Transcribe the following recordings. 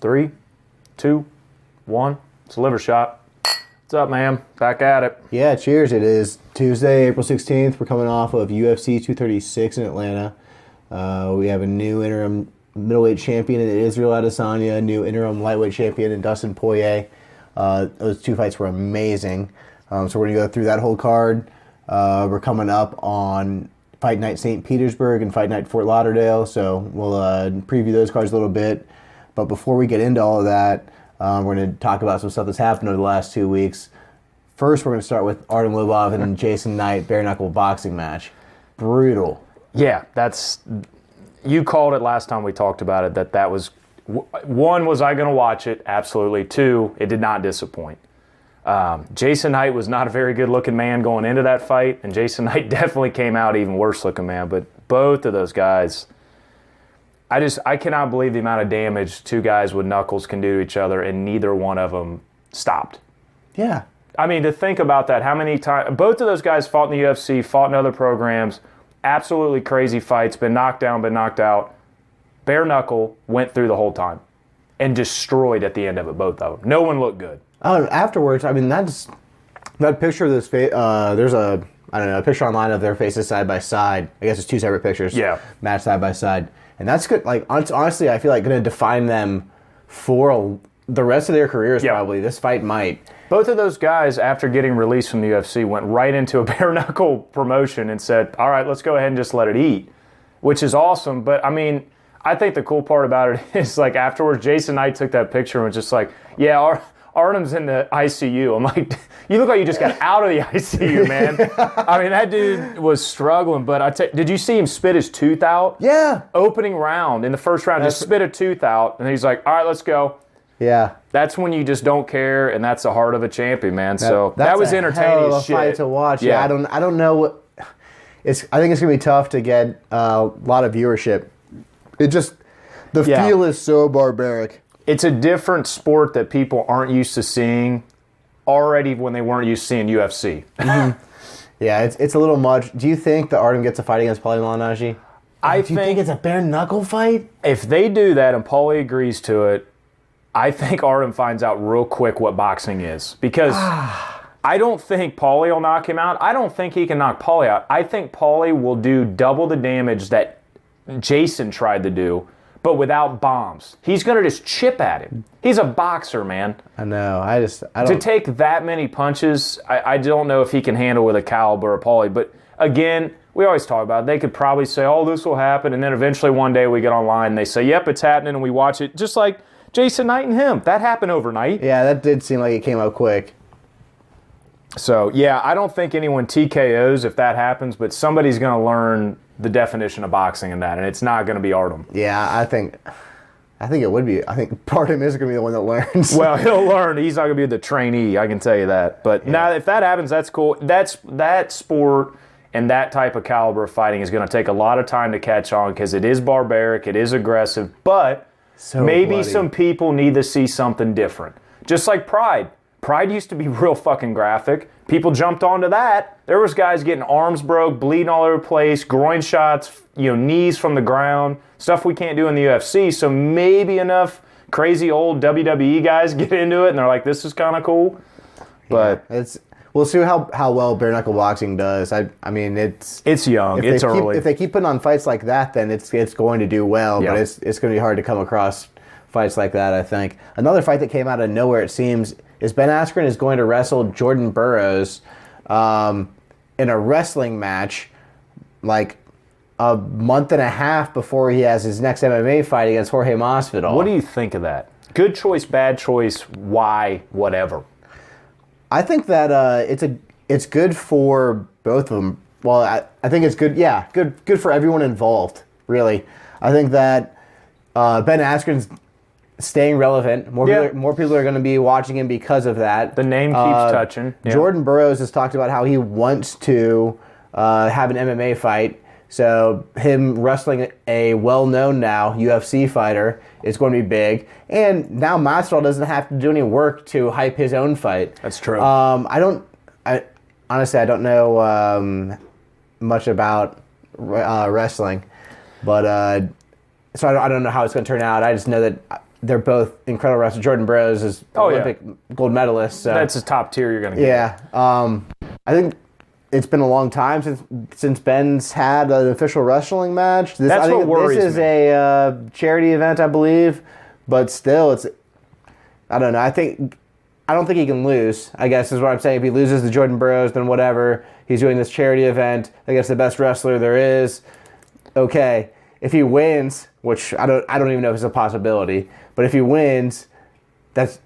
3, 2, 1. It's a liver shot. What's up, man? Back at it. Yeah, cheers. It is Tuesday, April 16th. We're coming off of UFC 236 in Atlanta. We have a new interim middleweight champion in Israel Adesanya, a new interim lightweight champion in Dustin Poirier. Those two fights were amazing. So we're going to go through that whole card. We're coming up on Fight Night St. Petersburg and Fight Night Fort Lauderdale, so we'll preview those cards a little bit. But before we get into all of that, we're going to talk about some stuff that's happened over the last 2 weeks. First, we're going to start with Artem Lobov and Jason Knight bare-knuckle boxing match. Brutal. Yeah, you called it last time we talked about it, that was, one, was I going to watch it? Absolutely. Two, it did not disappoint. Jason Knight was not a very good-looking man going into that fight, and Jason Knight definitely came out even worse-looking man. But both of those guys, I cannot believe the amount of damage two guys with knuckles can do to each other, and neither one of them stopped. Yeah. I mean, to think about that, how many times both of those guys fought in the UFC, fought in other programs, absolutely crazy fights, been knocked down, been knocked out. Bare knuckle went through the whole time and destroyed at the end of it, both of them. No one looked good. Oh, afterwards, I mean, that picture of this face, there's a picture online of their faces side by side. I guess it's two separate pictures. Yeah. Matched side by side. And that's good. Like, honestly, I feel like going to define them for the rest of their careers, probably. This fight might. Both of those guys, after getting released from the UFC, went right into a bare-knuckle promotion and said, all right, let's go ahead and just let it eat, which is awesome. But, I mean, I think the cool part about it is, like, afterwards, Jason Knight took that picture and was just like, yeah, Artem's in the ICU. I'm like, you look like you just got out of the ICU, man. I mean, that dude was struggling. But did you see him spit his tooth out? Yeah. Opening round, in the first round, just spit a tooth out. And he's like, all right, let's go. Yeah. That's when you just don't care, and that's the heart of a champion, man. So that was entertaining hell of a as shit. fight to watch. Yeah, I don't know what. I think it's gonna be tough to get a lot of viewership. It just the feel is so barbaric. It's a different sport that people aren't used to seeing already when they weren't used to seeing UFC. Mm-hmm. Yeah, it's a little much. Do you think that Artem gets a fight against Paulie Malignaggi? Do you think it's a bare knuckle fight? If they do that and Paulie agrees to it, I think Artem finds out real quick what boxing is. Because I don't think Paulie will knock him out. I don't think he can knock Paulie out. I think Paulie will do double the damage that Jason tried to do, but without bombs. He's going to just chip at him. He's a boxer, man. I know. I don't. To take that many punches, I don't know if he can handle with a caliber of Paulie. But again, we always talk about it. They could probably say, oh, this will happen. And then eventually one day we get online and they say, yep, it's happening. And we watch it just like Jason Knight and him. That happened overnight. Yeah, that did seem like it came up quick. So, yeah, I don't think anyone TKOs if that happens, but somebody's going to learn the definition of boxing in that, and it's not going to be Artem. Yeah, I think it would be. I think Artem is going to be the one that learns. Well, he'll learn. He's not going to be the trainee, I can tell you that. But now, if that happens, that's cool. That sport and that type of caliber of fighting is going to take a lot of time to catch on because it is barbaric, it is aggressive, but maybe some people need to see something different. Just like Pride. Pride used to be real fucking graphic. People jumped onto that. There was guys getting arms broke, bleeding all over the place, groin shots, knees from the ground, stuff we can't do in the UFC. So maybe enough crazy old WWE guys get into it and they're like, this is kind of cool. But we'll see how well bare knuckle boxing does. I mean, it's young. It's early. If they keep putting on fights like that, then it's going to do well. Yeah. But it's going to be hard to come across fights like that, I think. Another fight that came out of nowhere, it seems, is Ben Askren is going to wrestle Jordan Burroughs in a wrestling match like a month and a half before he has his next MMA fight against Jorge Masvidal. What do you think of that? Good choice, bad choice, why, whatever? I think that it's good for both of them. Well, I think it's good. Yeah, good for everyone involved, really. I think that Ben Askren's staying relevant. More people are going to be watching him because of that. The name keeps touching. Yeah. Jordan Burroughs has talked about how he wants to have an MMA fight. So him wrestling a well-known now UFC fighter is going to be big. And now Masvidal doesn't have to do any work to hype his own fight. That's true. Honestly, I don't know much about wrestling. But so I don't know how it's going to turn out. I just know that they're both incredible wrestlers. Jordan Burroughs is Olympic gold medalist. So. That's a top tier you're going to get. Yeah. I think it's been a long time since Ben's had an official wrestling match. That's what worries me. This is a charity event, I believe, but still, I don't know. I don't think he can lose, I guess is what I'm saying. If he loses to Jordan Burroughs, then whatever. He's doing this charity event against the best wrestler there is. Okay. If he wins, which I don't even know if it's a possibility, but if he wins, that's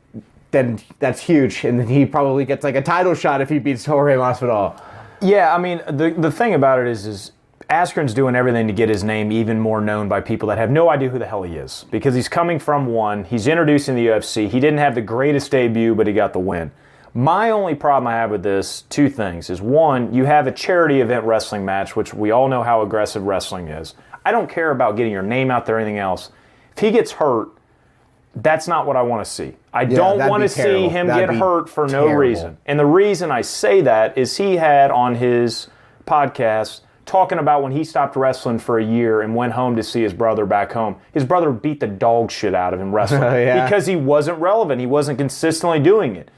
huge, and he probably gets like a title shot if he beats Jorge Masvidal. Yeah, I mean, the thing about it is Askren's doing everything to get his name even more known by people that have no idea who the hell he is, because he's coming from one. He's introducing the UFC. He didn't have the greatest debut, but he got the win. My only problem I have with this, two things, is one, you have a charity event wrestling match, which we all know how aggressive wrestling is. I don't care about getting your name out there or anything else. If he gets hurt, that's not what I want to see. I don't want to see him get hurt for no reason. And the reason I say that is he had on his podcast talking about when he stopped wrestling for a year and went home to see his brother back home. His brother beat the dog shit out of him wrestling because he wasn't relevant. He wasn't consistently doing it.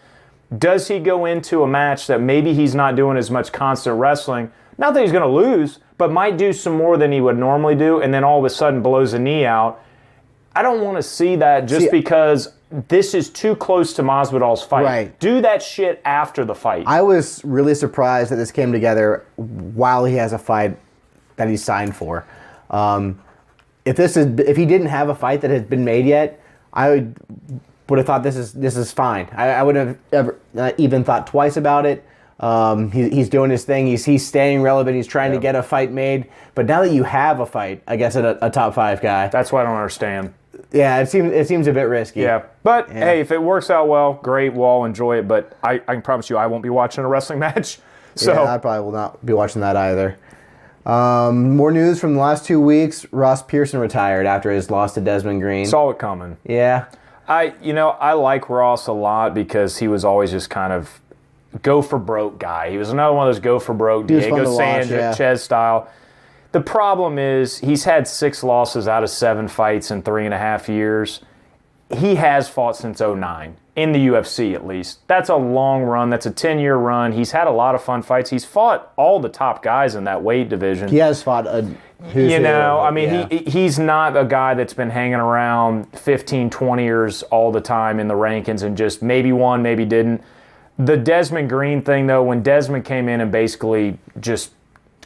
Does he go into a match that maybe he's not doing as much constant wrestling? Not that he's going to lose, but might do some more than he would normally do, and then all of a sudden blows a knee out. I don't want to see that because this is too close to Masvidal's fight. Right. Do that shit after the fight. I was really surprised that this came together while he has a fight that he's signed for. If he didn't have a fight that has been made yet, I would have thought this is fine. I wouldn't have ever even thought twice about it. He's doing his thing. He's staying relevant. He's trying to get a fight made. But now that you have a fight, I guess a top 5 guy. That's what I don't understand. Yeah, it seems a bit risky. Yeah, but hey, if it works out well, great. We'll all enjoy it. But I can promise you, I won't be watching a wrestling match. So yeah, I probably will not be watching that either. More news from the last 2 weeks. Ross Pearson retired after his loss to Desmond Green. Saw it coming. Yeah. I like Ross a lot because he was always just kind of go for broke guy. He was another one of those go for broke Diego Sanchez style. The problem is he's had 6 losses out of 7 fights in 3.5 years. He has fought since 2009, in the UFC at least. That's a long run. That's a 10-year run. He's had a lot of fun fights. He's fought all the top guys in that weight division. He has fought he's not a guy that's been hanging around 15, 20 years all the time in the rankings and just maybe won, maybe didn't. The Desmond Green thing, though, when Desmond came in and basically just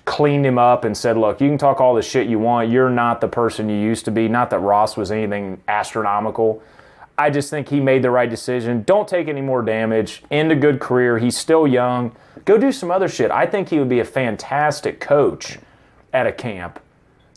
cleaned him up and said, look, you can talk all the shit you want. You're not the person you used to be. Not that Ross was anything astronomical. I just think he made the right decision. Don't take any more damage. End a good career. He's still young. Go do some other shit. I think he would be a fantastic coach at a camp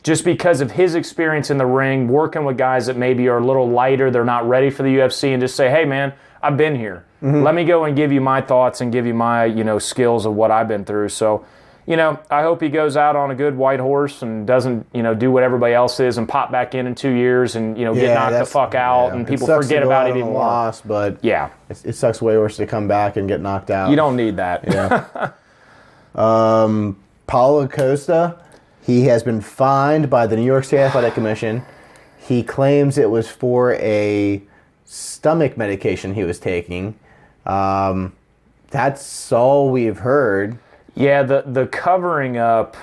just because of his experience in the ring, working with guys that maybe are a little lighter, they're not ready for the UFC, and just say, hey, man, I've been here. Mm-hmm. Let me go and give you my thoughts and give you my, skills of what I've been through. So, I hope he goes out on a good white horse and doesn't, do what everybody else is and pop back in 2 years and, get knocked the fuck out and people forget about it even more. Loss, but yeah, it sucks way worse to come back and get knocked out. You don't need that. Yeah. Paulo Costa, he has been fined by the New York State Athletic Commission. He claims it was for a stomach medication he was taking. That's all we've heard. Yeah, the covering up,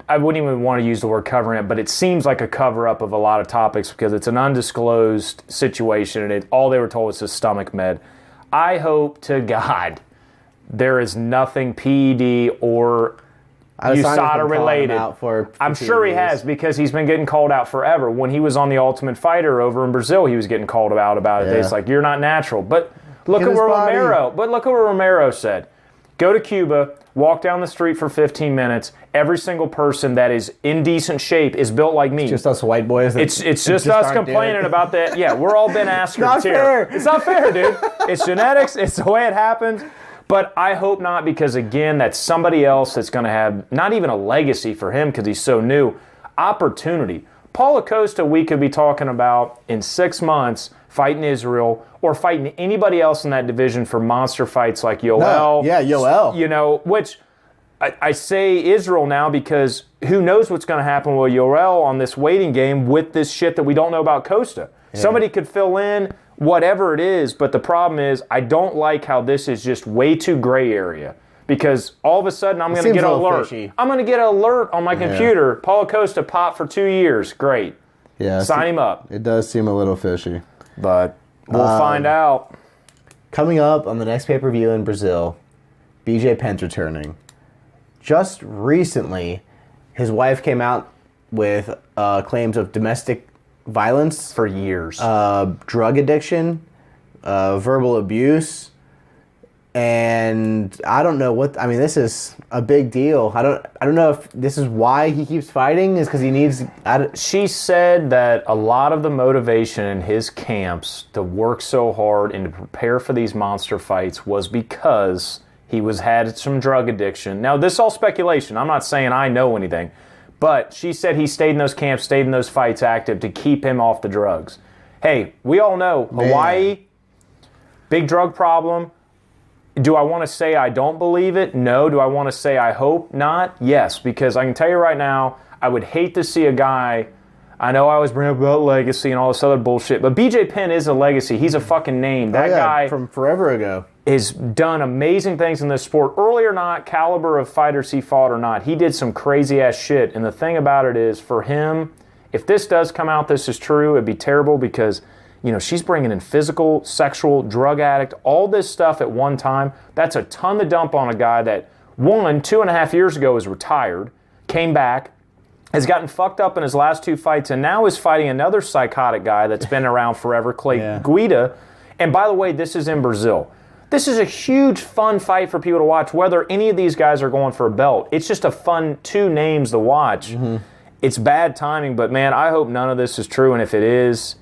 I wouldn't even want to use the word covering up, but it seems like a cover-up of a lot of topics because it's an undisclosed situation and all they were told was a stomach med. I hope to God there is nothing PED or USADA related. I'm sure he has because he's been getting called out forever. When he was on The Ultimate Fighter over in Brazil, he was getting called out about it. Yeah. It's like, you're not natural. But look at what Romero said. Go to Cuba, walk down the street for 15 minutes. Every single person that is in decent shape is built like me. It's just us white boys. It's just us complaining about that. Yeah, we're all Ben Askren's here. It's not fair, dude. It's genetics. It's the way it happens. But I hope not because, again, that's somebody else that's going to have not even a legacy for him because he's so new. Opportunity. Paulo Costa, we could be talking about in 6 months fighting Israel or fighting anybody else in that division for monster fights like Yoel. No, yeah, Yoel. Which I say Israel now because who knows what's going to happen with Yoel on this waiting game with this shit that we don't know about Costa. Somebody could fill in, whatever it is, but the problem is I don't like how this is just way too gray area. Because all of a sudden I'm going to get an alert. Fishy. I'm going to get an alert on my computer. Paulo Costa popped for 2 years. Great. Yeah. Sign him up. It does seem a little fishy. But we'll find out. Coming up on the next pay-per-view in Brazil, BJ Penn's returning. Just recently, his wife came out with claims of domestic violence. For years. Drug addiction, verbal abuse. And I don't know this is a big deal. I don't know if this is why he keeps fighting, is because he needs... She said that a lot of the motivation in his camps to work so hard and to prepare for these monster fights was because he had some drug addiction. Now, this is all speculation. I'm not saying I know anything. But she said he stayed in those camps, stayed in those fights active to keep him off the drugs. Hey, we all know Hawaii, big drug problem. Do I want to say I don't believe it? No. Do I want to say I hope not? Yes, because I can tell you right now, I would hate to see a guy... I know I always bring up about legacy and all this other bullshit, but BJ Penn is a legacy. He's a fucking name. That guy... from forever ago. Has done amazing things in this sport. Early or not, caliber of fighters he fought or not, he did some crazy-ass shit. And the thing about it is, for him, if this does come out, this is true, it'd be terrible because... she's bringing in physical, sexual, drug addict, all this stuff at one time. That's a ton to dump on a guy that, 2.5 years ago was retired, came back, has gotten fucked up in his last 2 fights, and now is fighting another psychotic guy that's been around forever, Clay Guida. And by the way, this is in Brazil. This is a huge, fun fight for people to watch, whether any of these guys are going for a belt. It's just a fun 2 names to watch. Mm-hmm. It's bad timing, but man, I hope none of this is true, and if it is...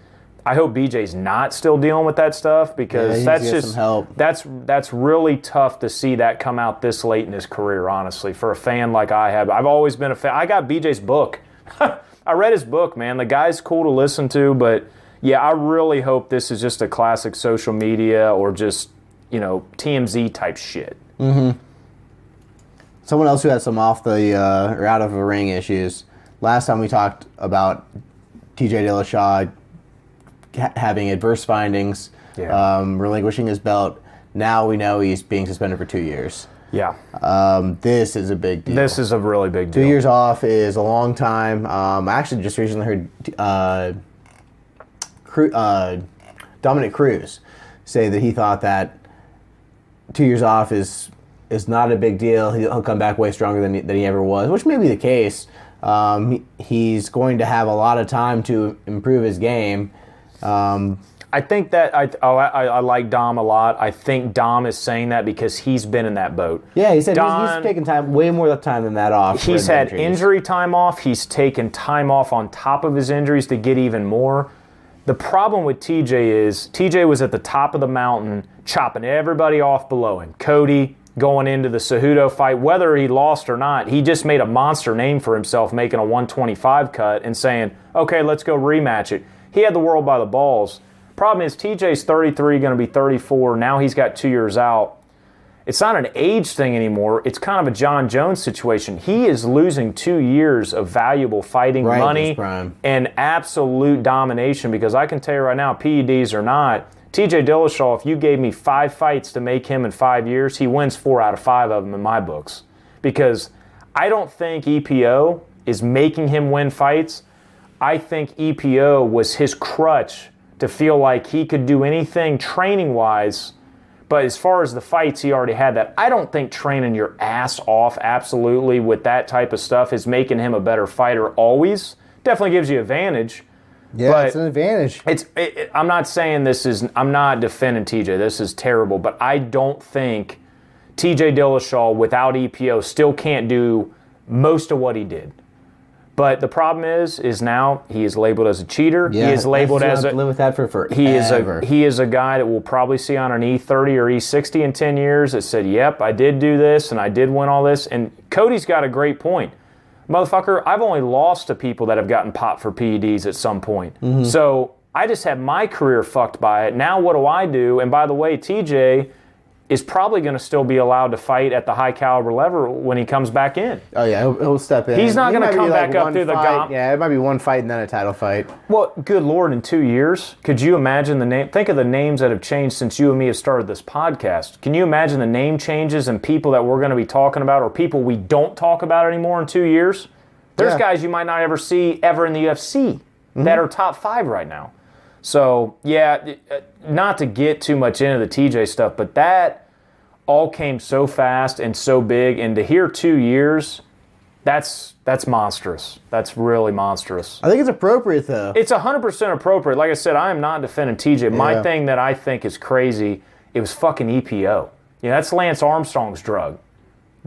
I hope BJ's not still dealing with that stuff because that's just some help. That's really tough to see that come out this late in his career, honestly, for a fan like I have. I've always been a fan. I got BJ's book. I read his book, man. The guy's cool to listen to, but yeah, I really hope this is just a classic social media or just, TMZ type shit. Mm-hmm. Someone else who had some off the or out of the ring issues. Last time we talked about TJ Dillashaw having adverse findings, relinquishing his belt. Now we know he's being suspended for 2 years. Yeah. This is a big deal. This is a really big deal. 2 years off is a long time. I actually just recently heard Dominic Cruz say that he thought that 2 years off is not a big deal. He'll come back way stronger than he ever was, which may be the case. He's going to have a lot of time to improve his game. I think that I like Dom a lot. I think Dom is saying that because he's been in that boat. Yeah, he said he's taken time, way more time than that off. He's had injury time off. He's taken time off on top of his injuries to get even more. The problem with TJ is TJ was at the top of the mountain chopping everybody off below him. Cody going into the Cejudo fight, whether he lost or not, he just made a monster name for himself making a 125 cut and saying, okay, let's go rematch it. He had the world by the balls. Problem is, TJ's 33, going to be 34. Now he's got 2 years out. It's not an age thing anymore. It's kind of a John Jones situation. He is losing 2 years of valuable fighting money and absolute domination because I can tell you right now, PEDs or not, TJ Dillashaw, if you gave me 5 fights to make him in 5 years, he wins 4 out of 5 of them in my books. Because I don't think EPO is making him win fights. I think EPO was his crutch to feel like he could do anything training-wise. But as far as the fights, he already had that. I don't think training your ass off absolutely with that type of stuff is making him a better fighter always. Definitely gives you advantage. Yeah, but it's an advantage. I'm not saying I'm not defending TJ. This is terrible. But I don't think TJ Dillashaw without EPO still can't do most of what he did. But the problem is now he is labeled as a cheater. Yeah, he is labeled as a live with that for forever. He is a guy that we'll probably see on an E30 or E60 in 10 years that said, "Yep, I did do this and I did win all this." And Cody's got a great point, motherfucker. I've only lost to people that have gotten popped for PEDs at some point. Mm-hmm. So I just had my career fucked by it. Now what do I do? And by the way, TJ, is probably going to still be allowed to fight at the high caliber level when he comes back in. Oh yeah, he'll step in. He's not going to come back up through the gauntlet. Yeah, it might be one fight and then a title fight. Well, good Lord, in 2 years, could you imagine the name? Think of the names that have changed since you and me have started this podcast. Can you imagine the name changes and people that we're going to be talking about, or people we don't talk about anymore in 2 years? There's guys you might not ever see ever in the UFC that are top 5 right now. So, yeah, not to get too much into the TJ stuff, but that all came so fast and so big, and to hear 2 years, that's monstrous. That's really monstrous. I think it's appropriate, though. It's 100% appropriate. Like I said, I am not defending TJ. My thing that I think is crazy, it was fucking EPO. That's Lance Armstrong's drug.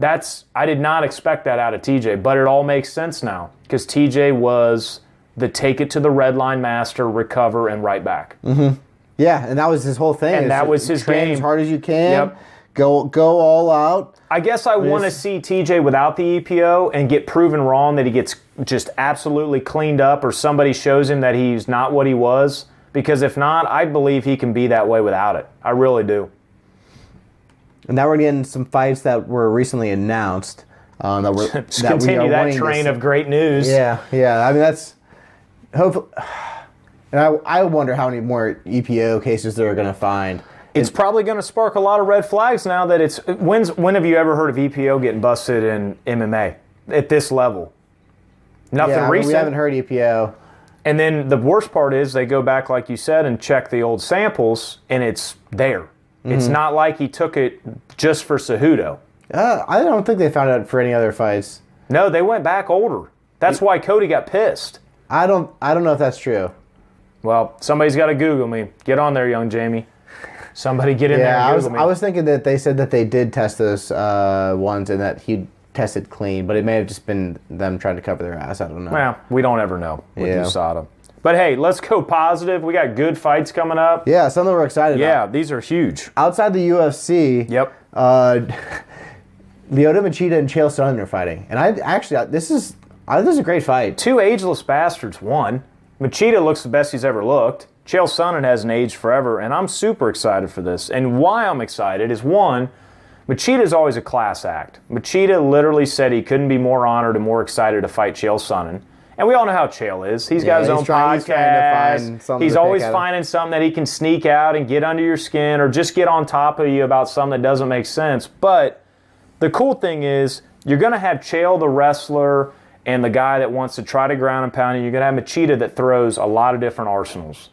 I did not expect that out of TJ, but it all makes sense now, because TJ was the take it to the red line master, recover, and right back. Mm-hmm. Yeah, and that was his whole thing. And that was his train game. As hard as you can. Yep. Go all out. I guess I want to see TJ without the EPO and get proven wrong, that he gets just absolutely cleaned up, or somebody shows him that he's not what he was. Because if not, I believe he can be that way without it. I really do. And now we're getting some fights that were recently announced. Just continue that train of great news. Yeah. I mean, that's... Hopefully, and I wonder how many more EPO cases they're going to find. It's probably going to spark a lot of red flags now that it's... When have you ever heard of EPO getting busted in MMA at this level? Nothing recent. We haven't heard EPO. And then the worst part is they go back, like you said, and check the old samples, and it's there. Mm-hmm. It's not like he took it just for Cejudo. I don't think they found it for any other fights. No, they went back older. That's why Cody got pissed. I don't know if that's true. Well, somebody's got to Google me. Get on there, young Jamie. Somebody get in there and Google me. I was thinking that they said that they did test those ones and that he tested clean, but it may have just been them trying to cover their ass. I don't know. Well, we don't ever know with USADA. But hey, let's go positive. We got good fights coming up. Yeah, some that we're excited about. Yeah, these are huge. Outside the UFC, Lyoto Machida and Chael Sonnen are fighting. And this is a great fight. 2 ageless bastards won. Machida looks the best he's ever looked. Chael Sonnen hasn't aged forever, and I'm super excited for this. And why I'm excited is, one, Machida's always a class act. Machida literally said he couldn't be more honored and more excited to fight Chael Sonnen. And we all know how Chael is. He's got his own podcast. He's always finding something that he can sneak out and get under your skin, or just get on top of you about something that doesn't make sense. But the cool thing is, you're going to have Chael the wrestler and the guy that wants to try to ground and pound, and you're going to have Machida that throws a lot of different arsenals.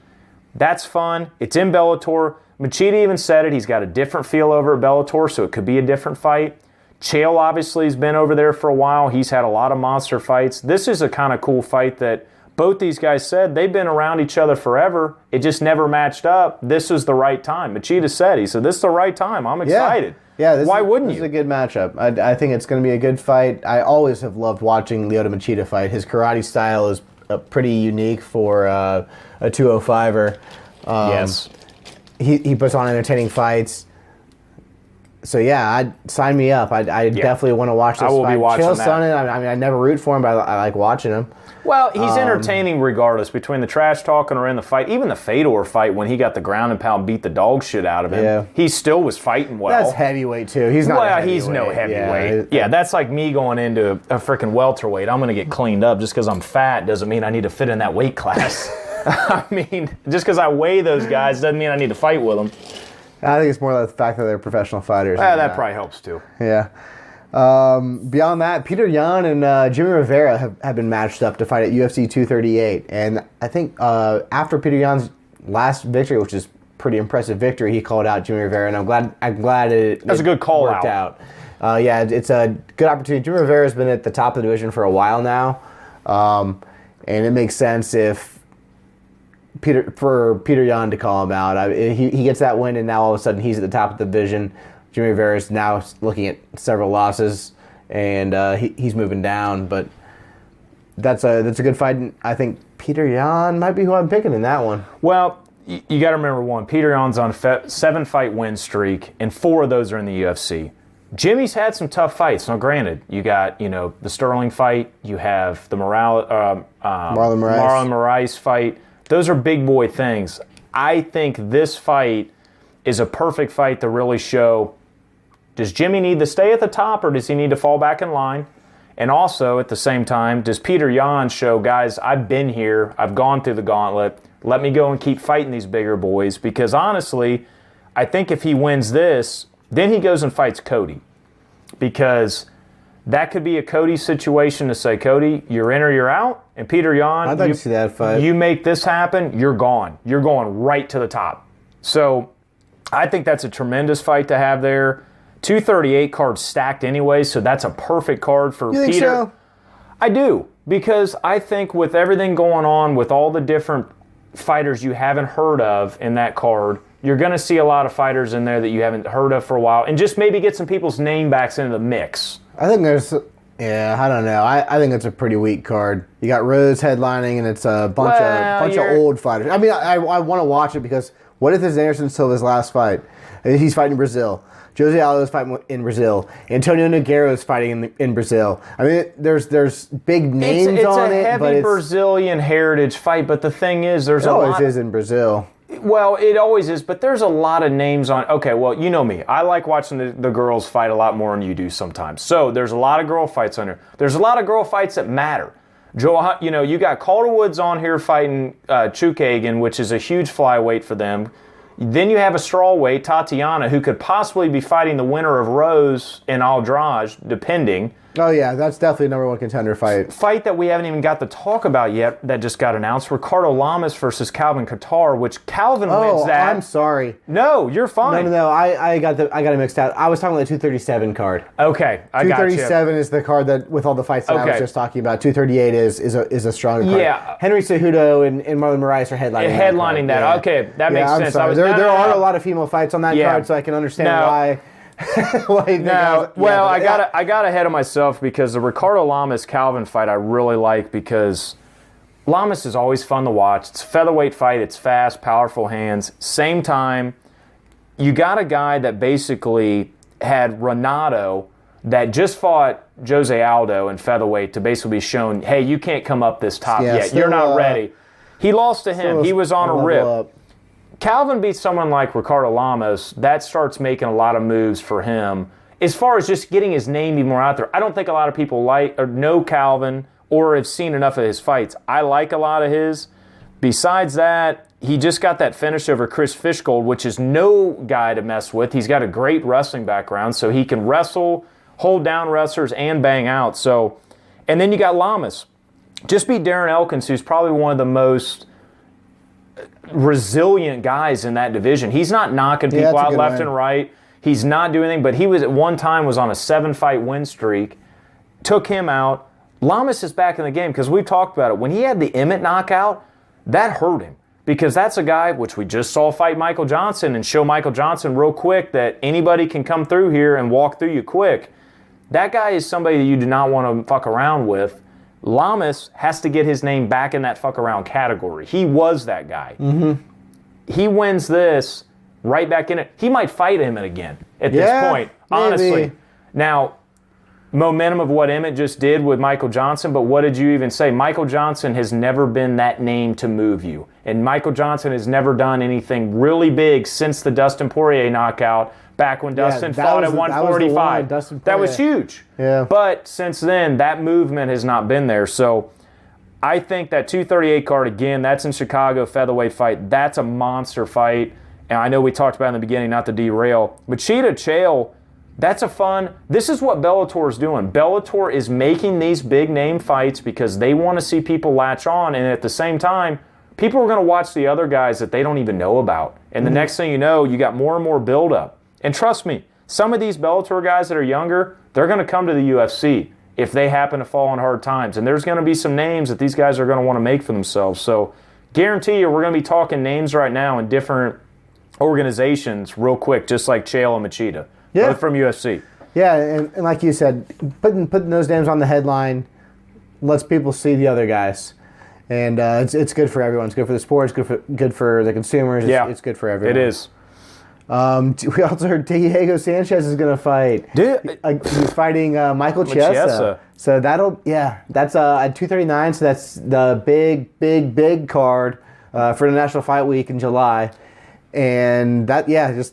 That's fun. It's in Bellator. Machida even said it. He's got a different feel over at Bellator, so it could be a different fight. Chael obviously has been over there for a while. He's had a lot of monster fights. This is a kind of cool fight that both these guys said they've been around each other forever. It just never matched up. This is the right time. Machida said, he said, this is the right time. I'm excited. Yeah, why wouldn't you? This is a good matchup. I think it's going to be a good fight. I always have loved watching Lyoto Machida fight. His karate style is pretty unique for a 205er. Yes. He puts on entertaining fights. So yeah, sign me up. I definitely want to watch this fight. I will be watching Chael that. Sonnen, I mean, I never root for him, but I like watching him. Well, he's entertaining regardless, between the trash talking or in the fight. Even the Fedor fight, when he got the ground and pound, beat the dog shit out of him, he still was fighting well. That's heavyweight too. He's not. Well, he's no heavyweight. Yeah, that's like me going into a freaking welterweight. I'm going to get cleaned up just because I'm fat doesn't mean I need to fit in that weight class. I mean, just because I weigh those guys doesn't mean I need to fight with them. I think it's more the fact that they're professional fighters. That probably helps too. Yeah. Beyond that, Peter Yan and Jimmy Rivera have been matched up to fight at UFC 238. And I think after Peter Yan's last victory, which is pretty impressive victory, he called out Jimmy Rivera, and I'm glad it That's a good call worked out. Yeah, it's a good opportunity. Jimmy Rivera's been at the top of the division for a while now, and it makes sense for Peter Yan to call him out. He gets that win, and now all of a sudden he's at the top of the division. Jimmy Rivera is now looking at several losses, and he's moving down. But that's a good fight. And I think Peter Yan might be who I'm picking in that one. Well, you got to remember one. Peter Yan's on a 7-fight win streak, and 4 of those are in the UFC. Jimmy's had some tough fights. Now, granted, you got the Sterling fight. You have the Marlon Moraes fight. Those are big boy things. I think this fight is a perfect fight to really show Does Jimmy need to stay at the top, or does he need to fall back in line? And also, at the same time, does Peter Yan show, guys, I've been here, I've gone through the gauntlet, let me go and keep fighting these bigger boys? Because honestly, I think if he wins this, then he goes and fights Cody. Because that could be a Cody situation to say, Cody, you're in or you're out. And Peter Yan, I'd like to see that fight. You make this happen, you're gone. You're going right to the top. So I think that's a tremendous fight to have there. 238 cards stacked anyway, so that's a perfect card for You Peter. think so? I do, because I think with everything going on, with all the different fighters you haven't heard of in that card, you're going to see a lot of fighters in there that you haven't heard of for a while, and just maybe get some people's name backs into the mix. I think there's, I don't know. I think it's a pretty weak card. You got Rose headlining, and it's a bunch of old fighters. I mean, I want to watch it because what if this is Anderson Silva's last fight? He's fighting in Brazil. Jose Aldo is fighting in Brazil. Antonio Nogueira is fighting in Brazil. I mean, there's big names on it. It's a heavy Brazilian heritage fight, but the thing is, there's a lot. It always is in Brazil. Well, it always is, but there's a lot of names on. Okay, well, you know me. I like watching the girls fight a lot more than you do sometimes. So there's a lot of girl fights on there. There's a lot of girl fights that matter. Joe, you got Calder Woods on here fighting Chukagan, which is a huge flyweight for them. Then you have a strawweight, Tatiana, who could possibly be fighting the winner of Rose and Aldrage, depending. Oh, yeah, that's definitely a number one contender fight. Fight that we haven't even got to talk about yet that just got announced, Ricardo Lamas versus Calvin Kattar, which Calvin wins that. Oh, I'm sorry. No, you're fine. No, I got it mixed out. I was talking about the 237 card. Okay, I got you. 237 is the card that, with all the fights that I was just talking about. 238 is a stronger card. Yeah. Henry Cejudo and Marlon Moraes are headlining that. Yeah. Okay, that makes sense. There are a lot of female fights on that card, so I can understand why. I got ahead of myself because the Ricardo Lamas Calvin fight I really like because Lamas is always fun to watch. It's a featherweight fight. It's fast, powerful hands. Same time, you got a guy that basically had Renato that just fought Jose Aldo in featherweight to basically be shown, hey, you can't come up this top yet. You're not ready. He lost to him. He was on a rip. Calvin beats someone like Ricardo Lamas, that starts making a lot of moves for him. As far as just getting his name even more out there, I don't think a lot of people like or know Calvin or have seen enough of his fights. I like a lot of his. Besides that, he just got that finish over Chris Fishgold, which is no guy to mess with. He's got a great wrestling background, so he can wrestle, hold down wrestlers, and bang out. So, and then you got Lamas. Just beat Darren Elkins, who's probably one of the most resilient guys in that division. He's not knocking people out left and right. He's not doing anything, but he was at one time was on a 7-fight win streak. Took him out. Lamas is back in the game because we've talked about it. When he had the Emmett knockout, that hurt him because that's a guy which we just saw fight Michael Johnson and show Michael Johnson real quick that anybody can come through here and walk through you quick. That guy is somebody that you do not want to fuck around with. Lamas has to get his name back in that fuck around category. He was that guy. Mm-hmm. He wins this right back in it. He might fight Emmett again at this point, honestly. Maybe. Now, momentum of what Emmett just did with Michael Johnson, but what did you even say? Michael Johnson has never been that name to move you. And Michael Johnson has never done anything really big since the Dustin Poirier knockout back when Dustin fought at 145. That was huge. Yeah. But since then, that movement has not been there. So I think that 238 card, again, that's in Chicago, featherweight fight. That's a monster fight. And I know we talked about in the beginning, not to derail. But Cheetah Chael, that's a fun. This is what Bellator is doing. Bellator is making these big name fights because they want to see people latch on. And at the same time, people are going to watch the other guys that they don't even know about. And the next thing you know, you got more and more buildup. And trust me, some of these Bellator guys that are younger, they're going to come to the UFC if they happen to fall on hard times. And there's going to be some names that these guys are going to want to make for themselves. So guarantee you we're going to be talking names right now in different organizations real quick, just like Chael and Machida, both from UFC. Yeah, and like you said, putting those names on the headline lets people see the other guys. And it's good for everyone. It's good for the sport. It's good for the consumers. It's good for everyone. It is. We also heard Diego Sanchez is going to fight. He's fighting Michael Chiesa. So that's at 239. So that's the big card for the National Fight Week in July. And that,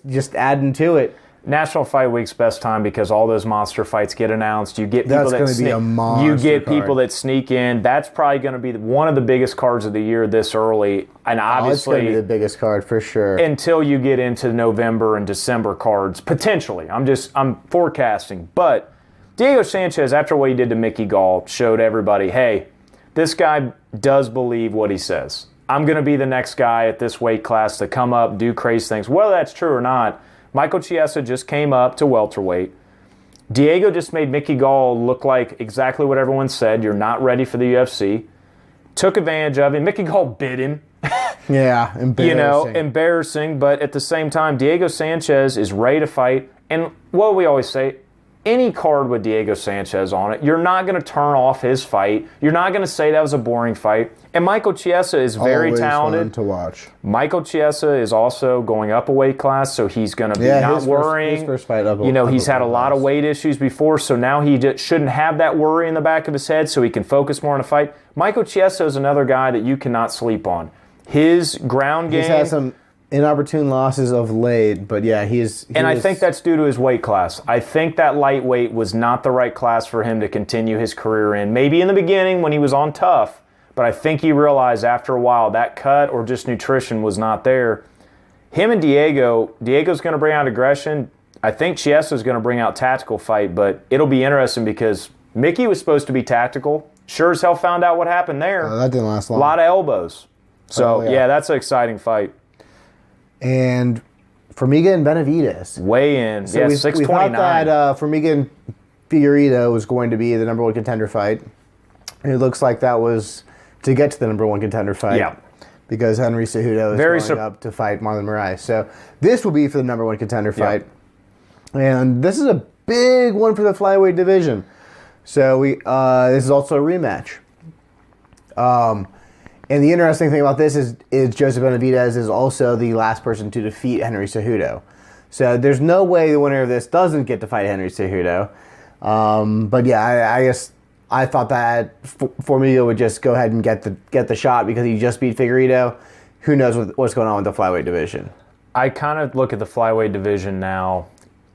just adding to it. National Fight Week's best time because all those monster fights get announced. You get people That's that be a monster you get card. people that sneak in. That's probably going to be one of the biggest cards of the year this early, and obviously it's going to be the biggest card for sure. Until you get into November and December cards, potentially. I'm forecasting, but Diego Sanchez, after what he did to Mickey Gall, showed everybody, hey, this guy does believe what he says. I'm going to be the next guy at this weight class to come up, do crazy things. Whether that's true or not, Michael Chiesa just came up to welterweight. Diego just made Mickey Gall look like exactly what everyone said. You're not ready for the UFC. Took advantage of him. Mickey Gall bit him. Yeah, embarrassing. Embarrassing. But at the same time, Diego Sanchez is ready to fight. And what we always say, any card with Diego Sanchez on it, you're not going to turn off his fight. You're not going to say that was a boring fight. And Michael Chiesa is very Always talented. fun to watch. Michael Chiesa is also going up a weight class, so he's going to be not worrying. His first fight up. He's had a lot of weight issues before, so now he just shouldn't have that worry in the back of his head, so he can focus more on the fight. Michael Chiesa is another guy that you cannot sleep on. His ground game. He's had some inopportune losses of late, but yeah, I think that's due to his weight class. I think that lightweight was not the right class for him to continue his career in. Maybe in the beginning when he was on tough, but I think he realized after a while that cut or just nutrition was not there. Him and Diego's going to bring out aggression. I think Chiesa's going to bring out tactical fight, but it'll be interesting because Mickey was supposed to be tactical. Sure as hell found out what happened there. That didn't last long. A lot of elbows. So, yeah, that's an exciting fight. And Formiga and Benavidez. Weigh in. So yeah, we 629. thought that Formiga and Figueiredo was going to be the number one contender fight. And it looks like that was to get to the number one contender fight. Yeah. Because Henry Cejudo is going up to fight Marlon Moraes. So this will be for the number one contender fight. And this is a big one for the flyweight division. So this is also a rematch. And the interesting thing about this is Joseph Benavidez is also the last person to defeat Henry Cejudo. So there's no way the winner of this doesn't get to fight Henry Cejudo. But yeah, I guess I thought that Formiga would just go ahead and get the shot because he just beat Figueiredo. Who knows what's going on with the flyweight division? I kind of look at the flyweight division now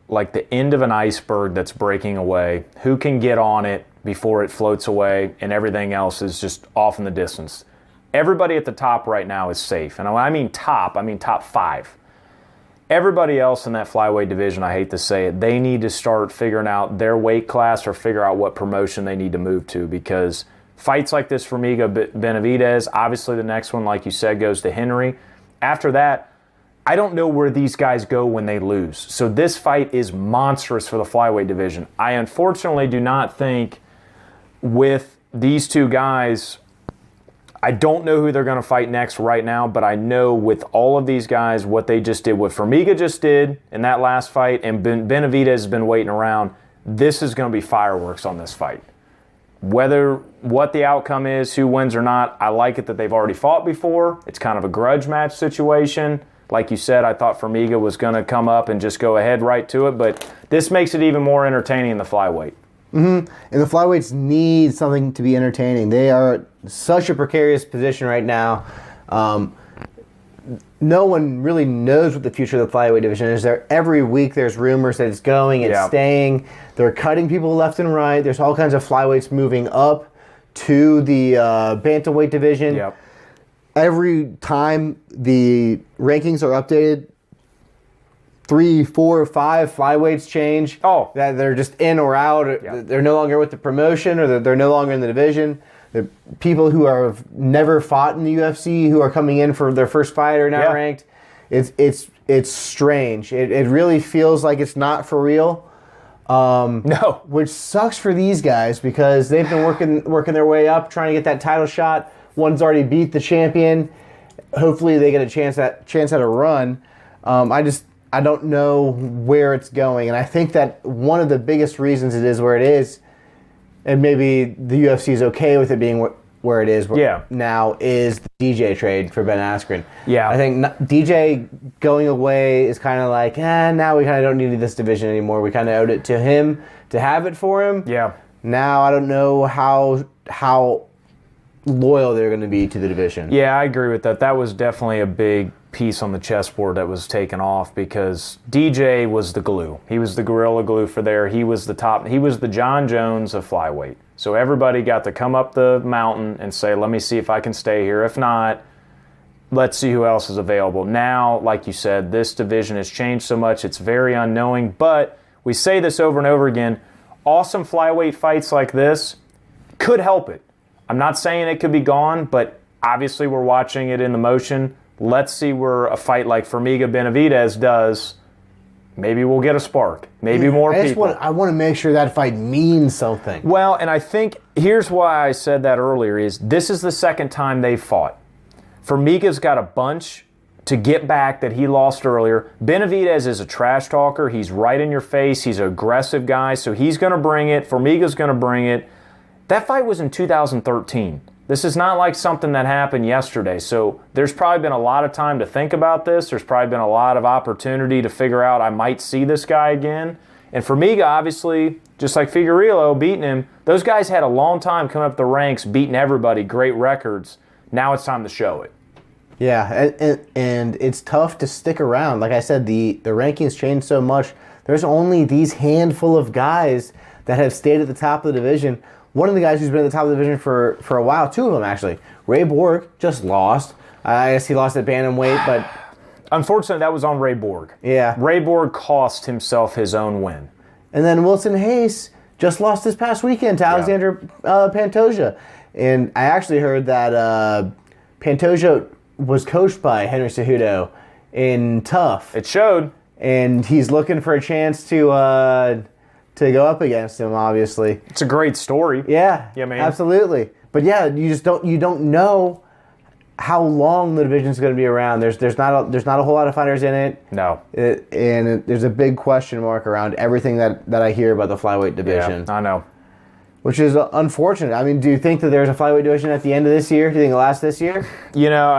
like the end of an iceberg that's breaking away. Who can get on it before it floats away and everything else is just off in the distance? Everybody at the top right now is safe. And when I mean top 5. Everybody else in that flyweight division, I hate to say it, they need to start figuring out their weight class or figure out what promotion they need to move to because fights like this for Benavidez, obviously the next one, like you said, goes to Henry. After that, I don't know where these guys go when they lose. So this fight is monstrous for the flyweight division. I unfortunately do not think with these two guys, I don't know who they're going to fight next right now, but I know with all of these guys, what they just did, what Formiga just did in that last fight, and Benavidez has been waiting around, this is going to be fireworks on this fight. What the outcome is, who wins or not, I like it that they've already fought before. It's kind of a grudge match situation. Like you said, I thought Formiga was going to come up and just go ahead right to it, but this makes it even more entertaining in the flyweight. Mm-hmm. And the flyweights need something to be entertaining. They are such a precarious position right now. No one really knows what the future of the flyweight division is. Every week there's rumors that it's going, it's staying. They're cutting people left and right. There's all kinds of flyweights moving up to the bantamweight division. Yep. Every time the rankings are updated, 3, 4, 5 flyweights change. That they're just in or out. Yep. They're no longer with the promotion, or they're no longer in the division. The people who have never fought in the UFC, who are coming in for their first fight, are now ranked. It's strange. It really feels like it's not for real. No, which sucks for these guys because they've been working their way up, trying to get that title shot. One's already beat the champion. Hopefully, they get a chance at a run. I don't know where it's going, and I think that one of the biggest reasons it is where it is, and maybe the UFC is okay with it being where it is now, is the DJ trade for Ben Askren. Yeah. I think DJ going away is kind of like, now we kind of don't need this division anymore. We kind of owed it to him to have it for him. Yeah. Now I don't know how loyal they're going to be to the division. Yeah, I agree with that. That was definitely a big piece on the chessboard that was taken off because DJ was the glue. He was the gorilla glue for there. He was the top. He was the John Jones of flyweight. So everybody got to come up the mountain and say, let me see if I can stay here. If not, let's see who else is available. Now, like you said, this division has changed so much. It's very unknowing. But we say this over and over again. Awesome flyweight fights like this could help it. I'm not saying it could be gone, but obviously we're watching it in the motion. Let's see where a fight like Formiga Benavidez does. Maybe we'll get a spark. Maybe more people. I want to make sure that fight means something. Well, and I think here's why I said that earlier is this is the second time they've fought. Formiga's got a bunch to get back that he lost earlier. Benavidez is a trash talker. He's right in your face. He's an aggressive guy, so he's going to bring it. Formiga's going to bring it. That fight was in 2013. This is not like something that happened yesterday. So there's probably been a lot of time to think about this. There's probably been a lot of opportunity to figure out I might see this guy again. And Formiga, obviously, just like Figueiredo beating him, those guys had a long time coming up the ranks, beating everybody, great records. Now it's time to show it. Yeah, and it's tough to stick around. Like I said, the rankings changed so much. There's only these handful of guys that have stayed at the top of the division. One of the guys who's been at the top of the division for a while, two of them actually. Ray Borg just lost. I guess he lost at bantamweight, but... Unfortunately, that was on Ray Borg. Yeah. Ray Borg cost himself his own win. And then Wilson Hayes just lost this past weekend to Alexander Pantoja. And I actually heard that Pantoja was coached by Henry Cejudo in Tough. It showed. And he's looking for a chance to go up against him, obviously. It's a great story. Yeah, man. Absolutely. But yeah, you don't know how long the division's going to be around. There's not a whole lot of fighters in it. No. There's a big question mark around everything that I hear about the flyweight division. Yeah, I know. Which is unfortunate. I mean, do you think that there's a flyweight division at the end of this year? Do you think it'll last this year? You know,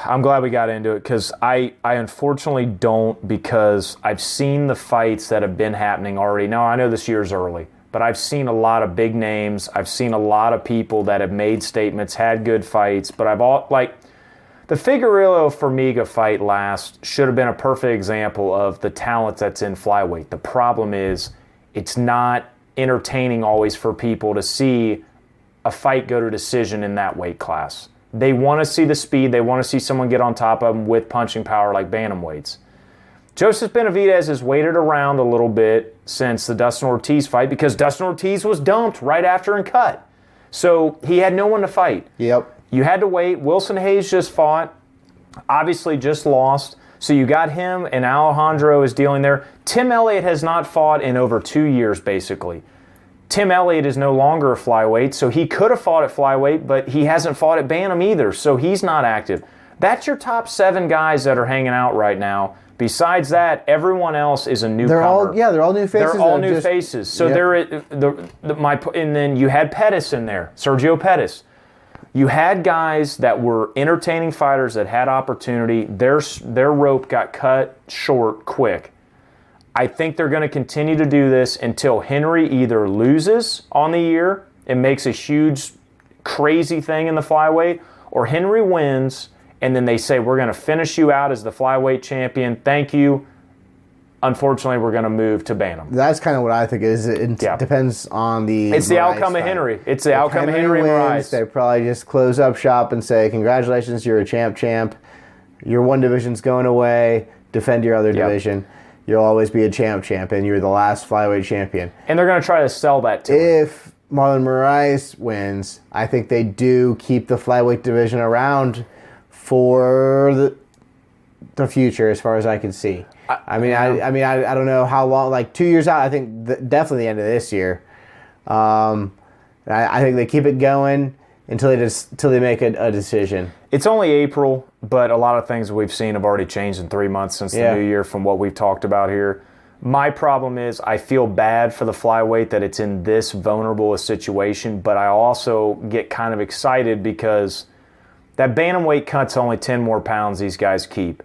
I'm glad we got into it because I unfortunately don't, because I've seen the fights that have been happening already. Now, I know this year's early, but I've seen a lot of big names. I've seen a lot of people that have made statements, had good fights, but the Figueiredo-Formiga fight last should have been a perfect example of the talent that's in flyweight. The problem is it's not entertaining always for people to see a fight go to decision in that weight class. They want to see the speed. They want to see someone get on top of them with punching power like bantamweights. Joseph Benavidez has waited around a little bit since the Dustin Ortiz fight because Dustin Ortiz was dumped right after and cut. So he had no one to fight. Yep. You had to wait. Wilson Hayes just fought, obviously just lost. So you got him, and Alejandro is dealing there. Tim Elliott has not fought in over 2 years, basically. Tim Elliott is no longer a flyweight, so he could have fought at flyweight, but he hasn't fought at bantam either, so he's not active. That's your top 7 guys that are hanging out right now. Besides that, everyone else is a newcomer. They're all new faces. They're all new faces. So and then you had Pettis in there, Sergio Pettis. You had guys that were entertaining fighters that had opportunity. Their rope got cut short quick. I think they're going to continue to do this until Henry either loses on the year and makes a huge, crazy thing in the flyweight, or Henry wins and then they say, we're going to finish you out as the flyweight champion. Thank you. Unfortunately, we're going to move to bantam. That's kind of what I think it depends on the... It's the outcome of Henry. It's the outcome of Henry and Moraes. They probably just close up shop and say, congratulations, you're a champ. Your one division's going away. Defend your other division. You'll always be a champ, and you're the last flyweight champion. And they're going to try to sell that to him. If Marlon Moraes wins, I think they do keep the flyweight division around for the future, as far as I can see. I don't know how long. Like 2 years out, I think definitely the end of this year. I think they keep it going until they make a decision. It's only April, but a lot of things we've seen have already changed in 3 months since the new year from what we've talked about here. My problem is I feel bad for the flyweight that it's in this vulnerable a situation, but I also get kind of excited because that bantamweight cut's only 10 more pounds these guys keep.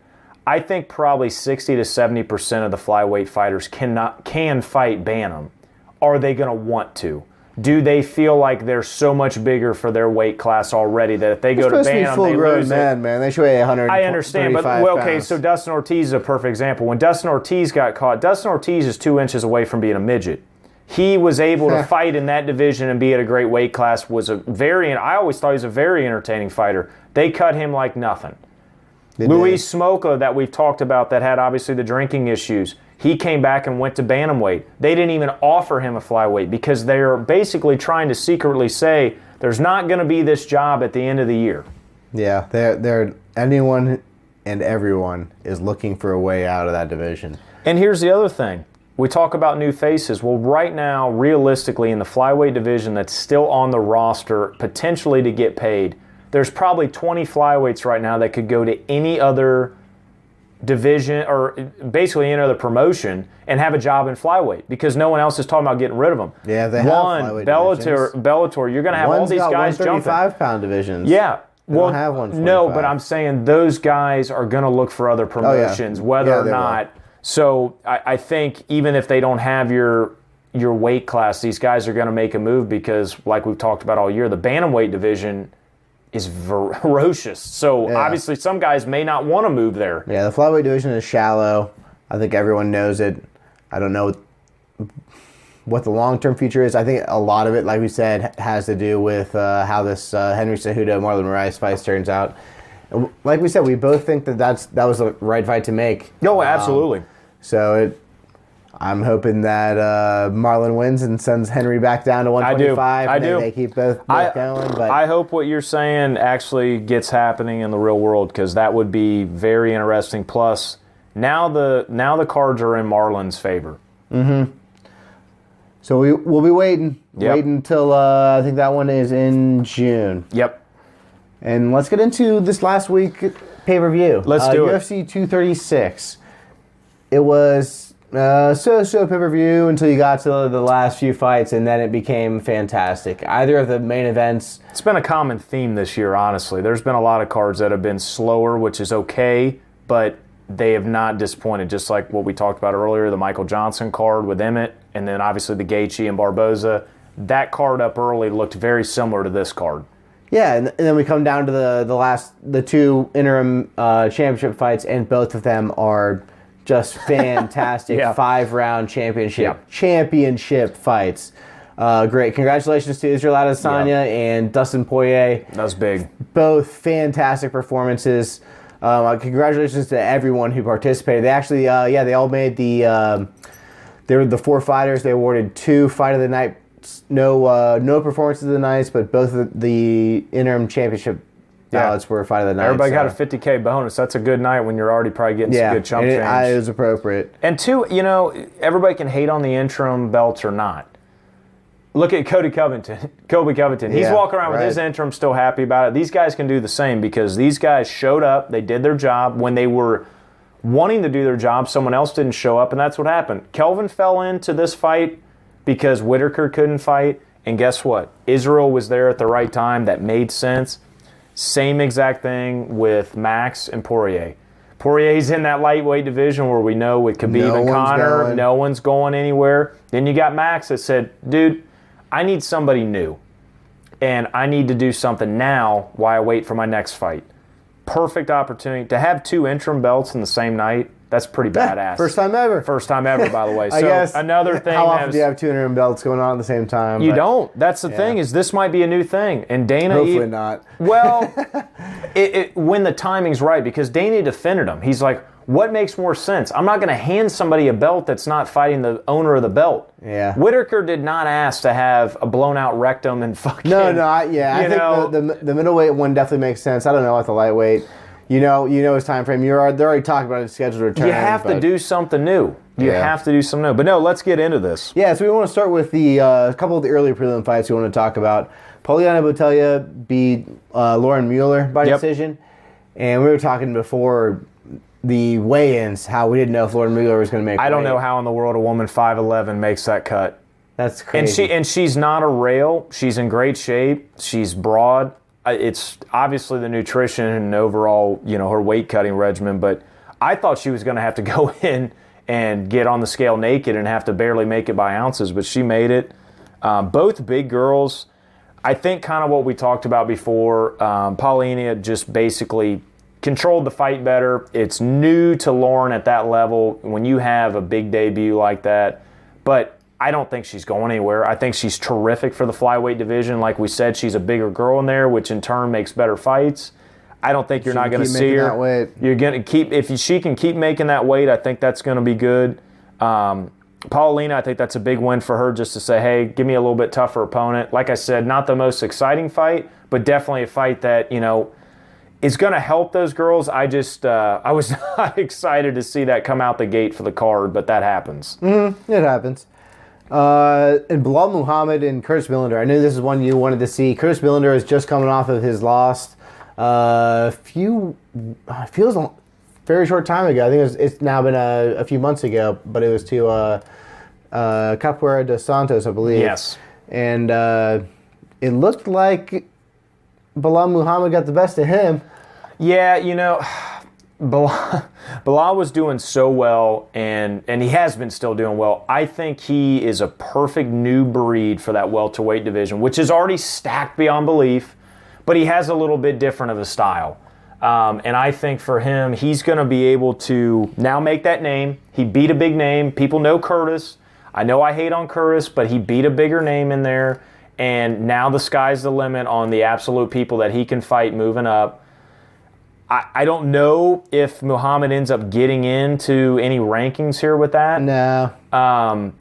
I think probably 60 to 70% of the flyweight fighters can fight bantam. Are they going to want to? do they feel like they're so much bigger for their weight class already that if they go to Bantam, they lose man, they should weigh 100. I understand, but okay, so Dustin Ortiz is a perfect example. When Dustin Ortiz got caught, Dustin Ortiz is 2 inches away from being a midget. He was able to fight in that division and be at a great weight class. I always thought he was a very entertaining fighter. They cut him like nothing. Luis Smoka, that we've talked about, that had obviously the drinking issues, he came back and went to bantamweight. They didn't even offer him a flyweight because they're basically trying to secretly say there's not going to be this job at the end of the year. Yeah, they're anyone and everyone is looking for a way out of that division. And here's the other thing. We talk about new faces. Well, right now, realistically, in the flyweight division that's still on the roster, potentially to get paid, there's probably 20 flyweights right now that could go to any other division or basically any other promotion and have a job in flyweight because no one else is talking about getting rid of them. Yeah, they have flyweight Bellator, you're going to have all these guys jumping. 135-pound divisions. Yeah. Well, have one. No, but I'm saying those guys are going to look for other promotions, whether or not. Will. So I think even if they don't have your weight class, these guys are going to make a move because, like we've talked about all year, the bantamweight division is ferocious. So obviously some guys may not want to move there. Yeah, the flyweight division is shallow. I think everyone knows it. I don't know what the long-term future is. I think a lot of it, like we said, has to do with how this Henry Cejudo, Marlon Moraes fight turns out. Like we said, we both think that was the right fight to make. No, absolutely. I'm hoping that Marlon wins and sends Henry back down to 125. I do. They keep both going. But I hope what you're saying actually gets happening in the real world because that would be very interesting. Plus, now the cards are in Marlon's favor. Mm-hmm. So we'll be waiting until I think that one is in June. Yep. And let's get into this last week pay-per-view. Let's do UFC 236. It was so pay-per-view until you got to the last few fights, and then it became fantastic. Either of the main events. It's been a common theme this year, honestly. There's been a lot of cards that have been slower, which is okay, but they have not disappointed, just like what we talked about earlier, the Michael Johnson card with Emmett, and then obviously the Gaethje and Barboza. That card up early looked very similar to this card. Yeah, and then we come down to the two interim championship fights, and both of them are just fantastic 5-round championship fights. Great. Congratulations to Israel Adesanya and Dustin Poirier. That was big. Both fantastic performances. Congratulations to everyone who participated. They actually, they all made they were the 4 fighters. They awarded 2 Fight of the Night. No performances of the nights, but both of the interim championship ballots were Fight of the Night. Everybody got a $50K bonus. That's a good night when you're already probably getting some good chump change. It was appropriate. And 2, everybody can hate on the interim belts or not. Look at Colby Covington. He's walking around with his interim, still happy about it. These guys can do the same because these guys showed up. They did their job. When they were wanting to do their job, someone else didn't show up, and that's what happened. Kelvin fell into this fight because Whitaker couldn't fight, and guess what? Israel was there at the right time. That made sense. Same exact thing with Max and Poirier. Poirier's in that lightweight division where we know with Khabib and Conor, no one's going anywhere. Then you got Max that said, dude, I need somebody new, and I need to do something now while I wait for my next fight. Perfect opportunity. To have 2 interim belts in the same night, that's pretty badass. First time ever. First time ever, by the way. I guess another thing. How often do you have 2 interim belts going on at the same time? You don't. That's the thing, is this might be a new thing. And Dana... Hopefully not. Well, when the timing's right, because Dana defended him. He's like, what makes more sense? I'm not going to hand somebody a belt that's not fighting the owner of the belt. Yeah. Whitaker did not ask to have a blown-out rectum and fucking... I think the middleweight one definitely makes sense. I don't know about the lightweight. You know his time frame. They're already talking about his scheduled return. You have to do something new. You have to do something new. But no, let's get into this. Yeah, so we want to start with the couple of the earlier prelim fights we want to talk about. Poliana Botelho beat Lauren Mueller by decision. And we were talking before the weigh-ins, how we didn't know if Lauren Mueller was going to make I don't know how in the world a woman 5'11" makes that cut. That's crazy. And she's not a rail. She's in great shape. She's broad. It's obviously the nutrition and overall, her weight cutting regimen, but I thought she was going to have to go in and get on the scale naked and have to barely make it by ounces, but she made it. Both big girls. I think kind of what we talked about before. Paulina just basically controlled the fight better. It's new to Lauren at that level when you have a big debut like that. But I don't think she's going anywhere. I think she's terrific for the flyweight division. Like we said, she's a bigger girl in there, which in turn makes better fights. I don't think you're not going to see her. That weight. You're going to keep, if she can keep making that weight, I think that's going to be good. Paulina, I think that's a big win for her just to say, hey, give me a little bit tougher opponent. Like I said, not the most exciting fight, but definitely a fight that, is going to help those girls. I was not excited to see that come out the gate for the card, but that happens. It happens. And Bilal Muhammad and Curtis Millender. I knew this is one you wanted to see. Curtis Millender is just coming off of his loss. It feels a very short time ago. I think it's now been a few months ago, but it was to Capoeira dos Santos, I believe. Yes. And it looked like Bilal Muhammad got the best of him. Yeah, Bilal was doing so well, and he has been still doing well. I think he is a perfect new breed for that welterweight division, which is already stacked beyond belief, but he has a little bit different of a style. And I think for him, he's going to be able to now make that name. He beat a big name. People know Curtis. I know I hate on Curtis, but he beat a bigger name in there. And now the sky's the limit on the absolute people that he can fight moving up. I don't know if Muhammad ends up getting into any rankings here with that. No.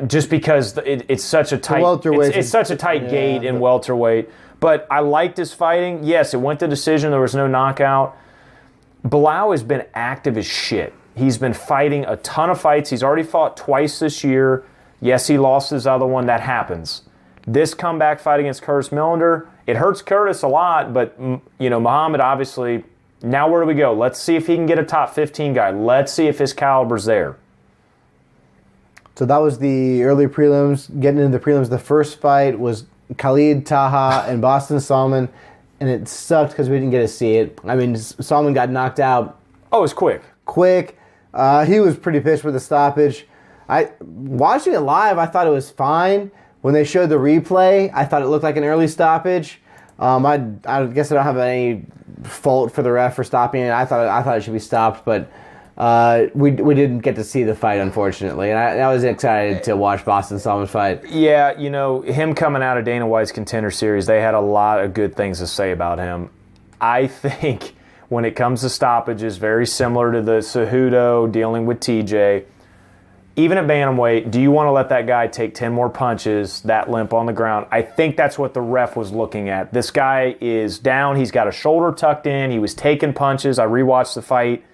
Just because it's such a tight it's such a tight gate in welterweight. But I liked his fighting. Yes, it went to decision. There was no knockout. Bilal has been active as shit. He's been fighting a ton of fights. He's already fought twice this year. Yes, he lost his other one. That happens. This comeback fight against Curtis Millender, it hurts Curtis a lot, but Muhammad obviously, now where do we go? Let's see if he can get a top 15 guy. Let's see if his caliber's there. So that was the early prelims. Getting into the prelims, the first fight was Khalid Taha and Boston Salmon, and it sucked because we didn't get to see it. I mean, Salmon got knocked out. Oh, it was quick. He was pretty pissed with the stoppage. Watching it live, I thought it was fine. When they showed the replay, I thought it looked like an early stoppage. I guess I don't have any fault for the ref for stopping it. I thought it should be stopped, but we didn't get to see the fight, unfortunately. And I was excited to watch Boston Salmon fight. Yeah, him coming out of Dana White's Contender Series, they had a lot of good things to say about him. I think when it comes to stoppages, very similar to the Cejudo dealing with TJ, even at bantamweight, do you want to let that guy take 10 more punches, that limp on the ground? I think that's what the ref was looking at. This guy is down. He's got a shoulder tucked in. He was taking punches. I rewatched the fight.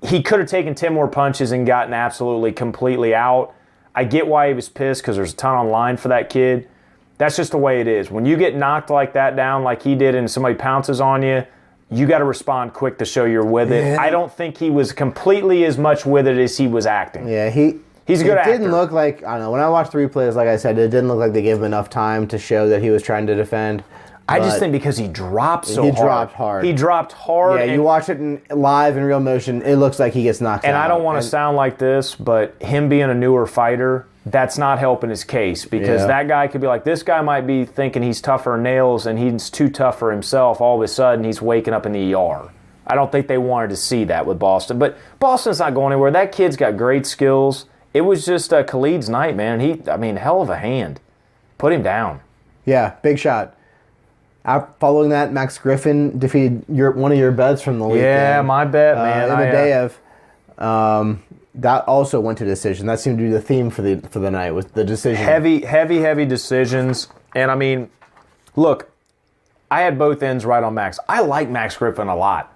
He could have taken 10 more punches and gotten absolutely, completely out. I get why he was pissed because there's a ton online for that kid. That's just the way it is. When you get knocked like that down like he did and somebody pounces on you, you got to respond quick to show you're with it. I don't think he was completely as much with it as he was acting. Yeah, he's a good actor. It didn't look like, I don't know, when I watched the replays, like I said, it didn't look like they gave him enough time to show that he was trying to defend. I just think because he dropped so hard. He dropped hard. He dropped hard. Yeah, you watch it live in real motion, it looks like he gets knocked out. And I don't want to sound like this, but him being a newer fighter, that's not helping his case because that guy could be like, this guy might be thinking he's tougher than nails and he's too tough for himself. All of a sudden, he's waking up in the ER. I don't think they wanted to see that with Boston. But Boston's not going anywhere. That kid's got great skills. It was just Khalid's night, man. Hell of a hand. Put him down. Yeah, big shot. Following that, Max Griffin defeated one of your bets from the weekend. Yeah, my bet, man. Imadeyev. That also went to decision. That seemed to be the theme for the night, was the decision. Heavy decisions. And look, I had both ends right on Max. I like Max Griffin a lot.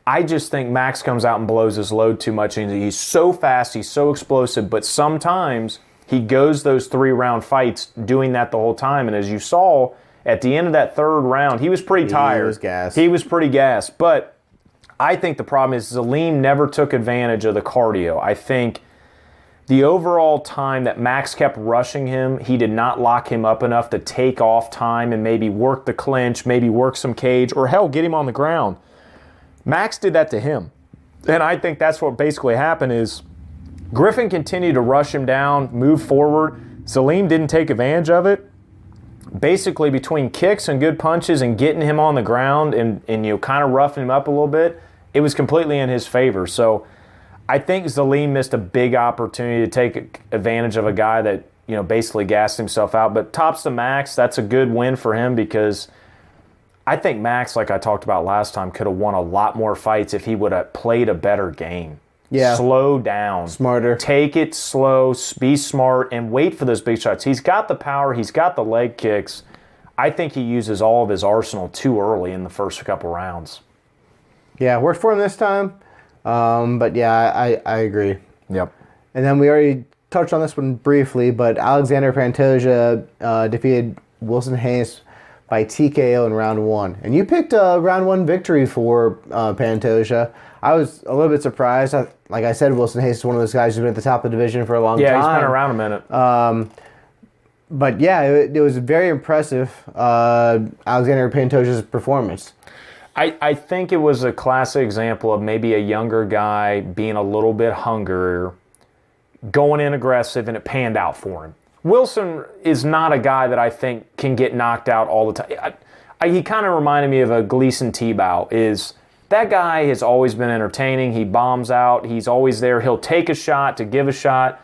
I just think Max comes out and blows his load too much. And he's so fast, he's so explosive, but sometimes he goes those 3-round fights doing that the whole time. And as you saw, at the end of that third round, he was pretty tired. He was gassed. He was pretty gassed. But I think the problem is Zaleem never took advantage of the cardio. I think the overall time that Max kept rushing him, he did not lock him up enough to take off time and maybe work the clinch, maybe work some cage, or hell, get him on the ground. Max did that to him. And I think that's what basically happened is Griffin continued to rush him down, move forward. Salim didn't take advantage of it. Basically, between kicks and good punches and getting him on the ground and kind of roughing him up a little bit, it was completely in his favor. So I think Salim missed a big opportunity to take advantage of a guy that, basically gassed himself out. But tops to Max, that's a good win for him because I think Max, like I talked about last time, could have won a lot more fights if he would have played a better game. Yeah. Slow down. Smarter. Take it slow, be smart, and wait for those big shots. He's got the power. He's got the leg kicks. I think he uses all of his arsenal too early in the first couple rounds. Yeah, worked for him this time. But yeah, I agree. Yep. And then we already touched on this one briefly, but Alexander Pantoja defeated Wilson Hayes by TKO in round 1. And you picked a round 1 victory for Pantoja. I was a little bit surprised. Like I said, Wilson Hayes is one of those guys who's been at the top of the division for a long time. Yeah, he's been around a minute. But yeah, it was very impressive, Alexander Pantoja's performance. I think it was a classic example of maybe a younger guy being a little bit hungrier, going in aggressive, and it panned out for him. Wilson is not a guy that I think can get knocked out all the time. He kind of reminded me of a Gleason Tebow. That guy has always been entertaining. He bombs out. He's always there. He'll take a shot to give a shot.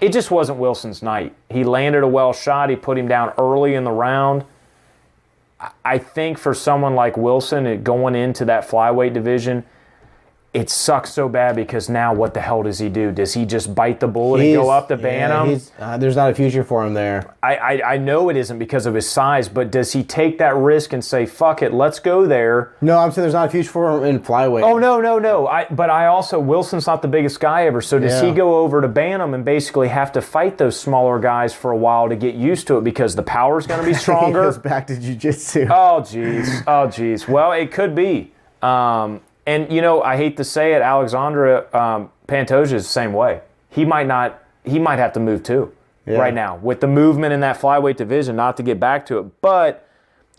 It just wasn't Wilson's night. He landed a well shot. He put him down early in the round. I think for someone like Wilson going into that flyweight division, it sucks so bad because now what the hell does he do? Does he just bite the bullet and go up to Bantam? There's not a future for him there. I know it isn't because of his size, but does he take that risk and say, fuck it, let's go there? No, I'm saying there's not a future for him in flyweight. Oh, no. But I also, Wilson's not the biggest guy ever, so does he go over to Bantam and basically have to fight those smaller guys for a while to get used to it because the power's going to be stronger? He goes back to jiu-jitsu. Oh, jeez. Well, it could be. And, I hate to say it, Alexandra Pantoja is the same way. He might have to move too right now with the movement in that flyweight division, not to get back to it. But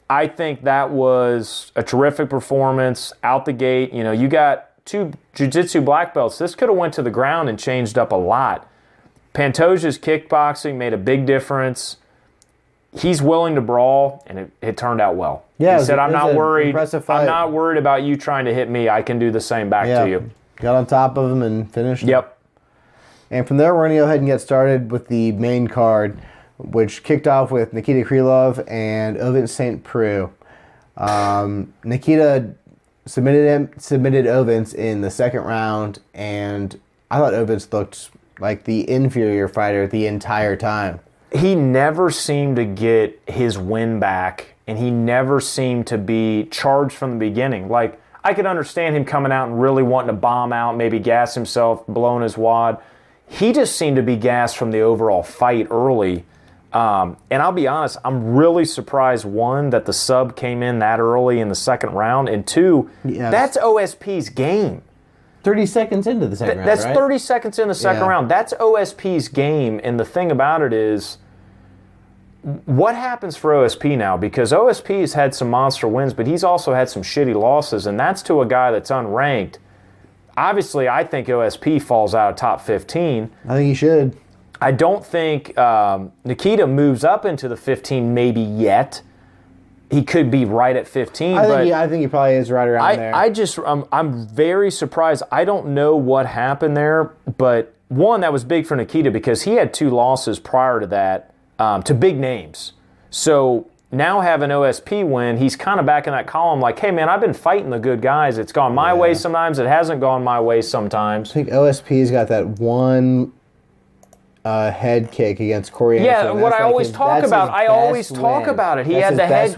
I think that was a terrific performance out the gate. You got 2 jiu-jitsu black belts. This could have went to the ground and changed up a lot. Pantoja's kickboxing made a big difference. He's willing to brawl, and it turned out well. Yeah, he said, I'm not worried. I'm not worried about you trying to hit me. I can do the same back to you. Got on top of him and finished. Yep. And from there, we're going to go ahead and get started with the main card, which kicked off with Nikita Krylov and Ovin St. Preux. Nikita submitted Ovins in the second round, and I thought Ovins looked like the inferior fighter the entire time. He never seemed to get his win back, and he never seemed to be charged from the beginning. Like, I could understand him coming out and really wanting to bomb out, maybe gas himself, blowing his wad. He just seemed to be gassed from the overall fight early. And I'll be honest, I'm really surprised, one, that the sub came in that early in the second round, and two, that's OSP's game. 30 seconds into the second round, That's right? 30 seconds in the second round. That's OSP's game, and the thing about it is, what happens for OSP now? Because OSP has had some monster wins, but he's also had some shitty losses, and that's to a guy that's unranked. Obviously, I think OSP falls out of top 15. I think he should. I don't think Nikita moves up into the 15 maybe yet. He could be right at 15. I think he probably is right around there. I'm very surprised. I don't know what happened there, but one, that was big for Nikita because he had 2 losses prior to that to big names. So now having OSP win, he's kind of back in that column like, hey, man, I've been fighting the good guys. It's gone my way sometimes. It hasn't gone my way sometimes. I think OSP's got that one head kick against Corey Anderson. Yeah, what I always talk about. I always talk about it. He had the head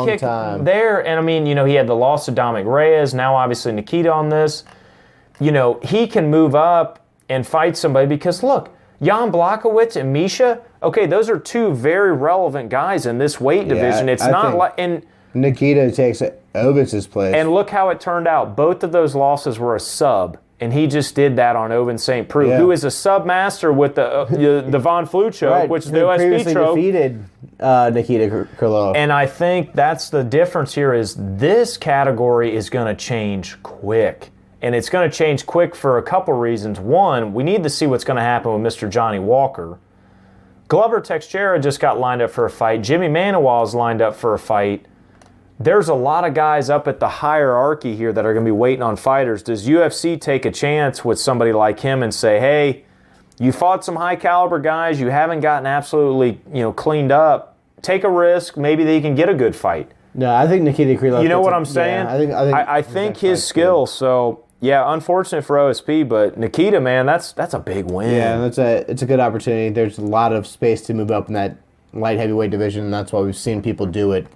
kick there, and I mean, he had the loss to Dominic Reyes. Now, obviously, Nikita on this. He can move up and fight somebody because look, Jan Blachowicz and Misha. Okay, those are 2 very relevant guys in this weight division. It's not like Nikita takes Ovin's place. And look how it turned out. Both of those losses were a sub. And he just did that on Ovin St. Preux, who is a sub-master with the Von Flue choke, which is the OSP choke. Defeated Nikita Krylov. And I think that's the difference here is this category is going to change quick. And it's going to change quick for a couple reasons. One, we need to see what's going to happen with Mr. Johnny Walker. Glover Teixeira just got lined up for a fight. Jimmy Manuwa is lined up for a fight. There's a lot of guys up at the hierarchy here that are going to be waiting on fighters. Does UFC take a chance with somebody like him and say, hey, you fought some high-caliber guys. You haven't gotten absolutely cleaned up. Take a risk. Maybe they can get a good fight. No, I think Nikita Krylov. You know what I'm saying? Yeah, I think his skill. So, yeah, unfortunate for OSP, but Nikita, man, that's a big win. Yeah, it's a good opportunity. There's a lot of space to move up in that light heavyweight division, and that's why we've seen people do it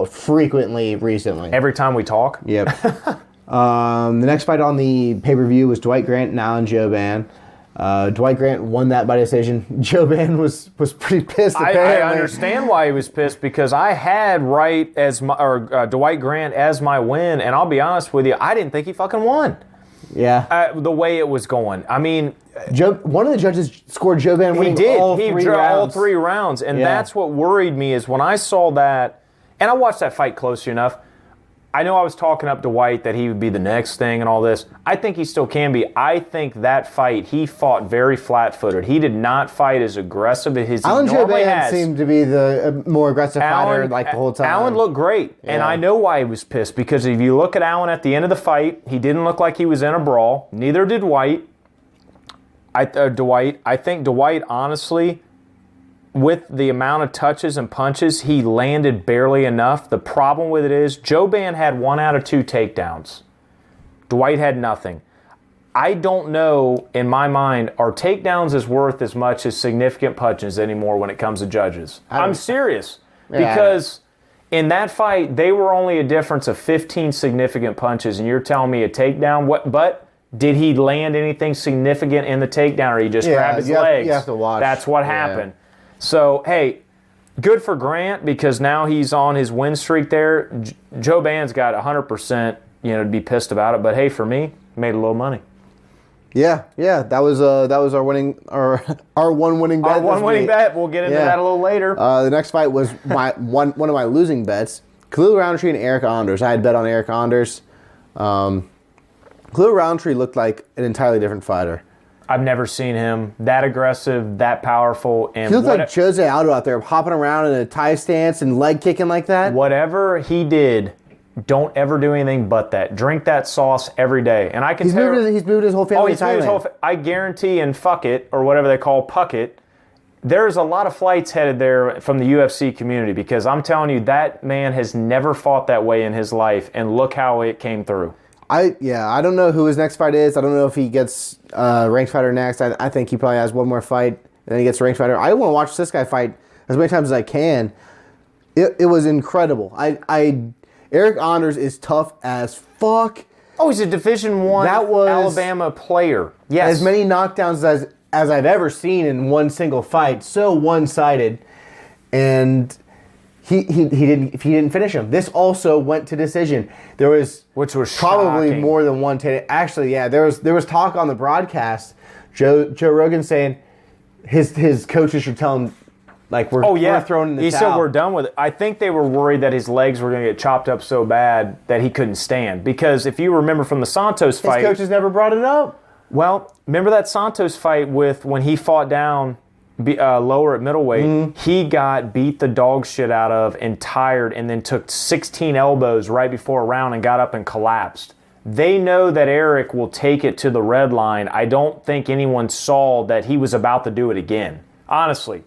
frequently recently. Every time we talk? Yep. The next fight on the pay-per-view was Dwight Grant and Alan Jouban. Dwight Grant won that by decision. Jouban was pretty pissed, apparently. I understand why he was pissed, because I had Dwight Grant as my win, and I'll be honest with you, I didn't think he fucking won. Yeah. The way it was going. I mean... one of the judges scored Jouban winning all three rounds. He drew all 3 rounds, and that's what worried me is when I saw that, and I watched that fight closely enough. I know I was talking up Dwight that he would be the next thing and all this. I think he still can be. I think that fight, he fought very flat-footed. He did not fight as aggressive as he normally has. Jouban seemed to be the more aggressive fighter the whole time. Allen looked great, and I know why he was pissed, because if you look at Allen at the end of the fight, he didn't look like he was in a brawl. Neither did Dwight. I think Dwight, honestly, with the amount of touches and punches, he landed barely enough. The problem with it is Jouban had 1 out of 2 takedowns. Dwight had nothing. I don't know, in my mind, are takedowns as worth as much as significant punches anymore when it comes to judges? I'm serious. Because in that fight, they were only a difference of 15 significant punches, and you're telling me a takedown? But did he land anything significant in the takedown, or he just grabbed his legs? You have to watch. That's what happened. So, hey, good for Grant, because now he's on his win streak there. Jouban's got 100%, to be pissed about it. But hey, for me, made a little money. Yeah, that was our winning our one winning bet. Our one winning bet. We'll get into that a little later. The next fight was one of my losing bets. Khalil Roundtree and Eric Anders. I had bet on Eric Anders. Khalil Roundtree looked like an entirely different fighter. I've never seen him that aggressive, that powerful. And he looked like Jose Aldo out there, hopping around in a tie stance and leg kicking like that. Whatever he did, don't ever do anything but that. Drink that sauce every day. And I can tell he's moved his whole family to Thailand. I guarantee, and fuck it, or whatever they call puck it, there's a lot of flights headed there from the UFC community, because I'm telling you, that man has never fought that way in his life, and look how it came through. I don't know who his next fight is. I don't know if he gets ranked fighter next. I think he probably has one more fight, and then he gets ranked fighter. I want to watch this guy fight as many times as I can. It was incredible. Eric Anders is tough as fuck. Oh, he's a Division I Alabama player. Yes. As many knockdowns as I've ever seen in one single fight. So one-sided. And he didn't finish him. This also went to decision. Which was probably shocking. more than one. Actually, yeah, there was talk on the broadcast. Joe Rogan saying his coaches should tell him, like, we're throwing in the towel. He said we're done with it. I think they were worried that his legs were going to get chopped up so bad that he couldn't stand. Because if you remember from the Santos fight, his coaches never brought it up. Well, remember that Santos fight when he fought down lower at middleweight? Mm-hmm. He got beat the dog shit out of and tired, and then took 16 elbows right before a round and got up and collapsed. They know that Eric will take it to the red line. I don't think anyone saw that he was about to do it again, honestly,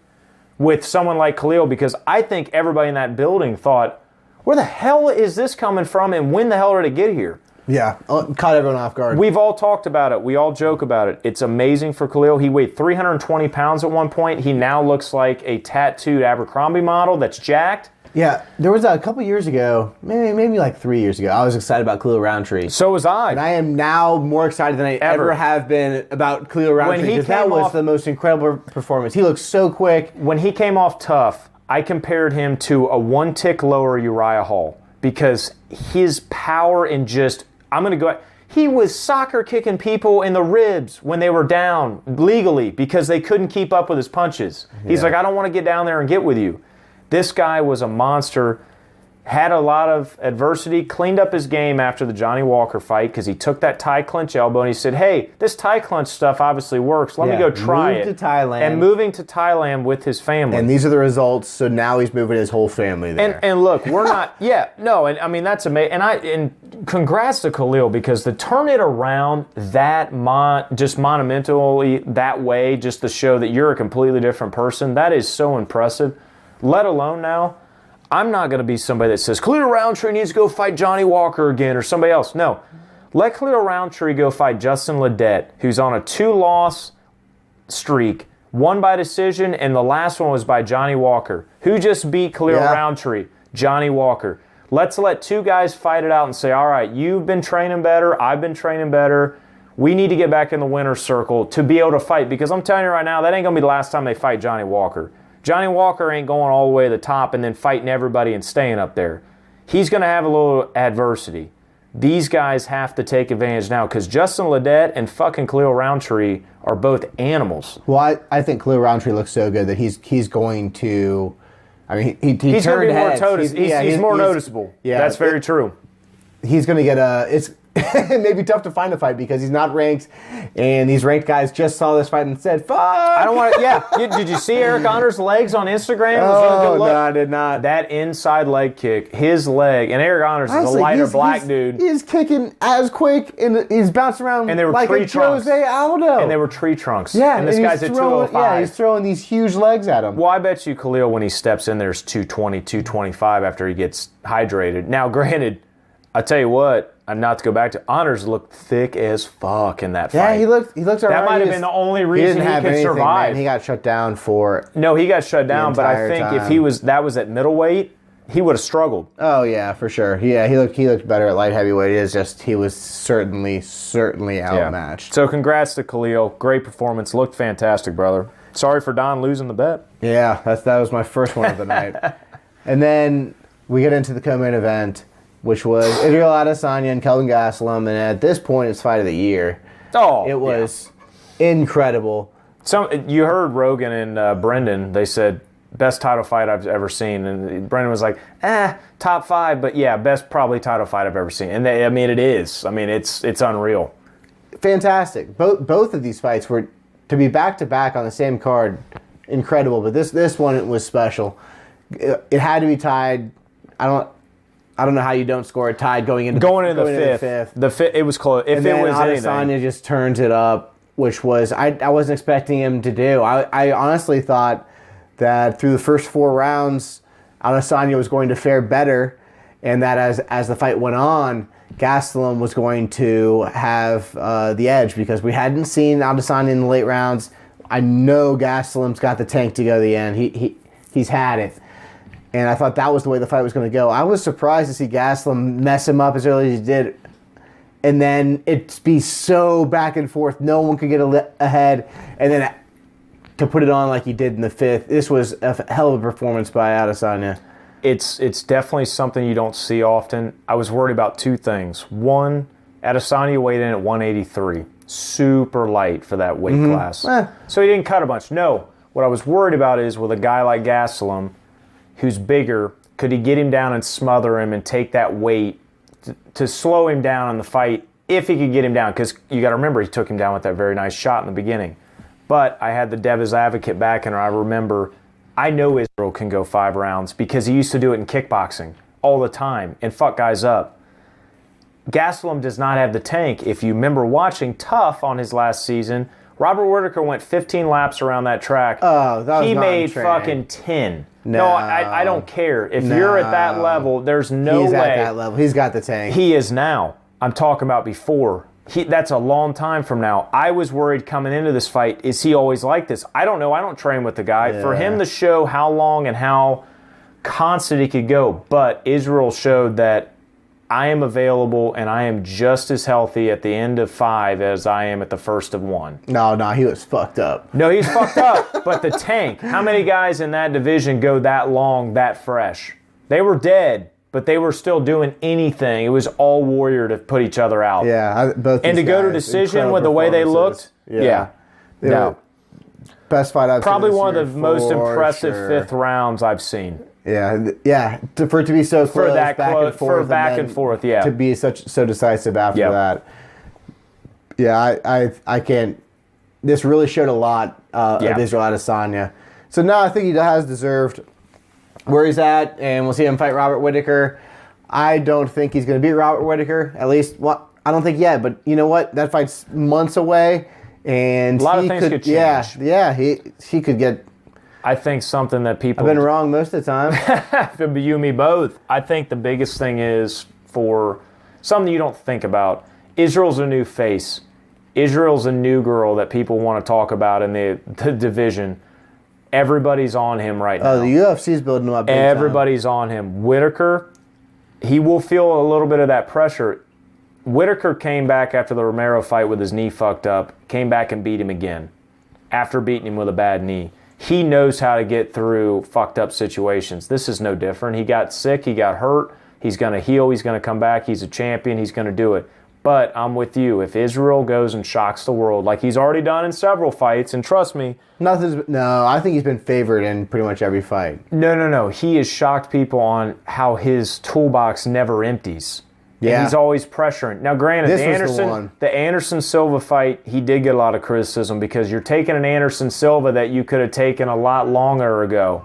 with someone like Khalil, because I think everybody in that building thought, where the hell is this coming from, and when the hell did it get here? Yeah, caught everyone off guard. We've all talked about it. We all joke about it. It's amazing for Khalil. He weighed 320 pounds at one point. He now looks like a tattooed Abercrombie model that's jacked. Yeah, there was a couple years ago, maybe like 3 years ago, I was excited about Khalil Roundtree. So was I. And I am now more excited than I ever have been about Khalil Roundtree, because that was the most incredible performance. He looked so quick. When he came off tough, I compared him to a one tick lower Uriah Hall, because his power and just, I'm going to go, he was soccer kicking people in the ribs when they were down legally because they couldn't keep up with his punches. He's like, I don't want to get down there and get with you. This guy was a monster. had a lot of adversity, cleaned up his game after the Johnny Walker fight because he took that tie clinch elbow and he said, hey, this tie clinch stuff obviously works. Let me go try it. Moved to Thailand. And moving to Thailand with his family. And these are the results, so now he's moving his whole family there. And look, we're not, and I mean, that's amazing. And congrats to Khalil because to turn it around just monumentally that way, just to show that you're a completely different person, that is so impressive. Let alone now, I'm not going to be somebody that says, Khalil Roundtree needs to go fight Johnny Walker again or somebody else. No. Let Khalil Roundtree go fight Justin Ledet, who's on a 2-loss streak, one by decision, and the last one was by Johnny Walker. Who just beat Khalil Roundtree? Johnny Walker. Let's let 2 guys fight it out and say, all right, you've been training better, I've been training better. We need to get back in the winner's circle to be able to fight because I'm telling you right now, that ain't going to be the last time they fight Johnny Walker. Johnny Walker ain't going all the way to the top and then fighting everybody and staying up there. He's going to have a little adversity. These guys have to take advantage now because Justin Ledet and fucking Khalil Roundtree are both animals. Well, I think Khalil Roundtree looks so good that he's going to. I mean, he's going to be more heads. He's more noticeable. Yeah, that's very true. He's going to get it's it may be tough to find a fight because he's not ranked, and these ranked guys just saw this fight and said, "Fuck!" I don't want to. Yeah, did you see Eric Honor's legs on Instagram? Oh, no, I did not. That inside leg kick, his leg, and Eric Honors is a lighter black dude. He's kicking as quick, and he's bouncing around and they were like tree a trunks. Jose Aldo. And they were tree trunks. Yeah, and this guy's at 205. Yeah, he's throwing these huge legs at him. Well, I bet you Khalil, when he steps in there, is 220, 225 after he gets hydrated. Now, granted, I tell you what. Not to go back to Honors, looked thick as fuck in that fight. Yeah, he looked all right. That might have been the only reason he could survive. Man. He got shut down for. No, he got shut down, but I think if that was at middleweight, he would have struggled. Oh yeah, for sure. Yeah, he looked better at light heavyweight. He was certainly outmatched. Yeah. So congrats to Khalil. Great performance. Looked fantastic, brother. Sorry for Don losing the bet. Yeah, that was my first one of the night. And then we get into the co-main event, which was Israel Adesanya and Kelvin Gastelum, and at this point, it's fight of the year. Oh, it was incredible. You heard Rogan and Brendan. They said best title fight I've ever seen, and Brendan was like, top 5, but yeah, best probably title fight I've ever seen. And it is. I mean, it's unreal. Fantastic. Both of these fights were to be back to back on the same card. Incredible, but this one was special. It had to be tied. I don't know how you don't score a tie going into the fifth. The fifth, it was close. If it was Adesanya just turns it up, which was I wasn't expecting him to do. I honestly thought that through the first 4 rounds, Adesanya was going to fare better, and that as the fight went on, Gastelum was going to have the edge because we hadn't seen Adesanya in the late rounds. I know Gastelum's got the tank to go to the end. He's had it. And I thought that was the way the fight was going to go. I was surprised to see Gastelum mess him up as early as he did. And then it be so back and forth. No one could get ahead. And then to put it on like he did in the 5th, this was a hell of a performance by Adesanya. It's definitely something you don't see often. I was worried about 2 things. One, Adesanya weighed in at 183. Super light for that weight class. So he didn't cut a bunch. No. What I was worried about is with a guy like Gastelum, who's bigger, could he get him down and smother him and take that weight to slow him down in the fight if he could get him down? Because you got to remember, he took him down with that very nice shot in the beginning. But I had the devil's advocate back, and I remember, I know Israel can go 5 rounds because he used to do it in kickboxing all the time and fuck guys up. Gastelum does not have the tank. If you remember watching Tough on his last season, Robert Whittaker went 15 laps around that track. Oh, that was he not made training. Fucking 10. No, I don't care. If you're at that level, there's no way. He's at that level. He's got the tank. He is now. I'm talking about before. That's a long time from now. I was worried coming into this fight, is he always like this? I don't know. I don't train with the guy. Yeah. For him to show how long and how constant he could go. But Israel showed that I am available and I am just as healthy at the end of 5 as I am at the first of 1. No, he was fucked up. No, he's fucked up. But the tank, how many guys in that division go that long, that fresh? They were dead, but they were still doing anything. It was all warrior to put each other out. Yeah, both. And to go to decision with the way they looked, yeah. No. Best fight I've probably seen. Probably one of the most impressive 5th rounds I've seen. Yeah. For it to be so close, back and forth, yeah. To be so decisive after that. Yeah, I can't. This really showed a lot of Israel Adesanya. So now I think he has deserved where he's at, and we'll see him fight Robert Whittaker. I don't think he's going to beat Robert Whittaker. At least, I don't think yet. But you know what? That fight's months away, and a lot of things could change. Yeah. He could get. I think something that people... I've been wrong most of the time. You and me both. I think the biggest thing is for something you don't think about. Israel's a new face. Israel's a new girl that people want to talk about in the division. Everybody's on him right now. Oh, the UFC's building him up big time. Everybody's on him. Whittaker, he will feel a little bit of that pressure. Whittaker came back after the Romero fight with his knee fucked up, came back and beat him again after beating him with a bad knee. He knows how to get through fucked up situations. This is no different. He got sick. He got hurt. He's going to heal. He's going to come back. He's a champion. He's going to do it. But I'm with you. If Israel goes and shocks the world like he's already done in several fights, and trust me... No, I think he's been favored in pretty much every fight. No. He has shocked people on how his toolbox never empties. Yeah. And he's always pressuring. Now, granted, the Anderson Silva fight, he did get a lot of criticism because you're taking an Anderson Silva that you could have taken a lot longer ago.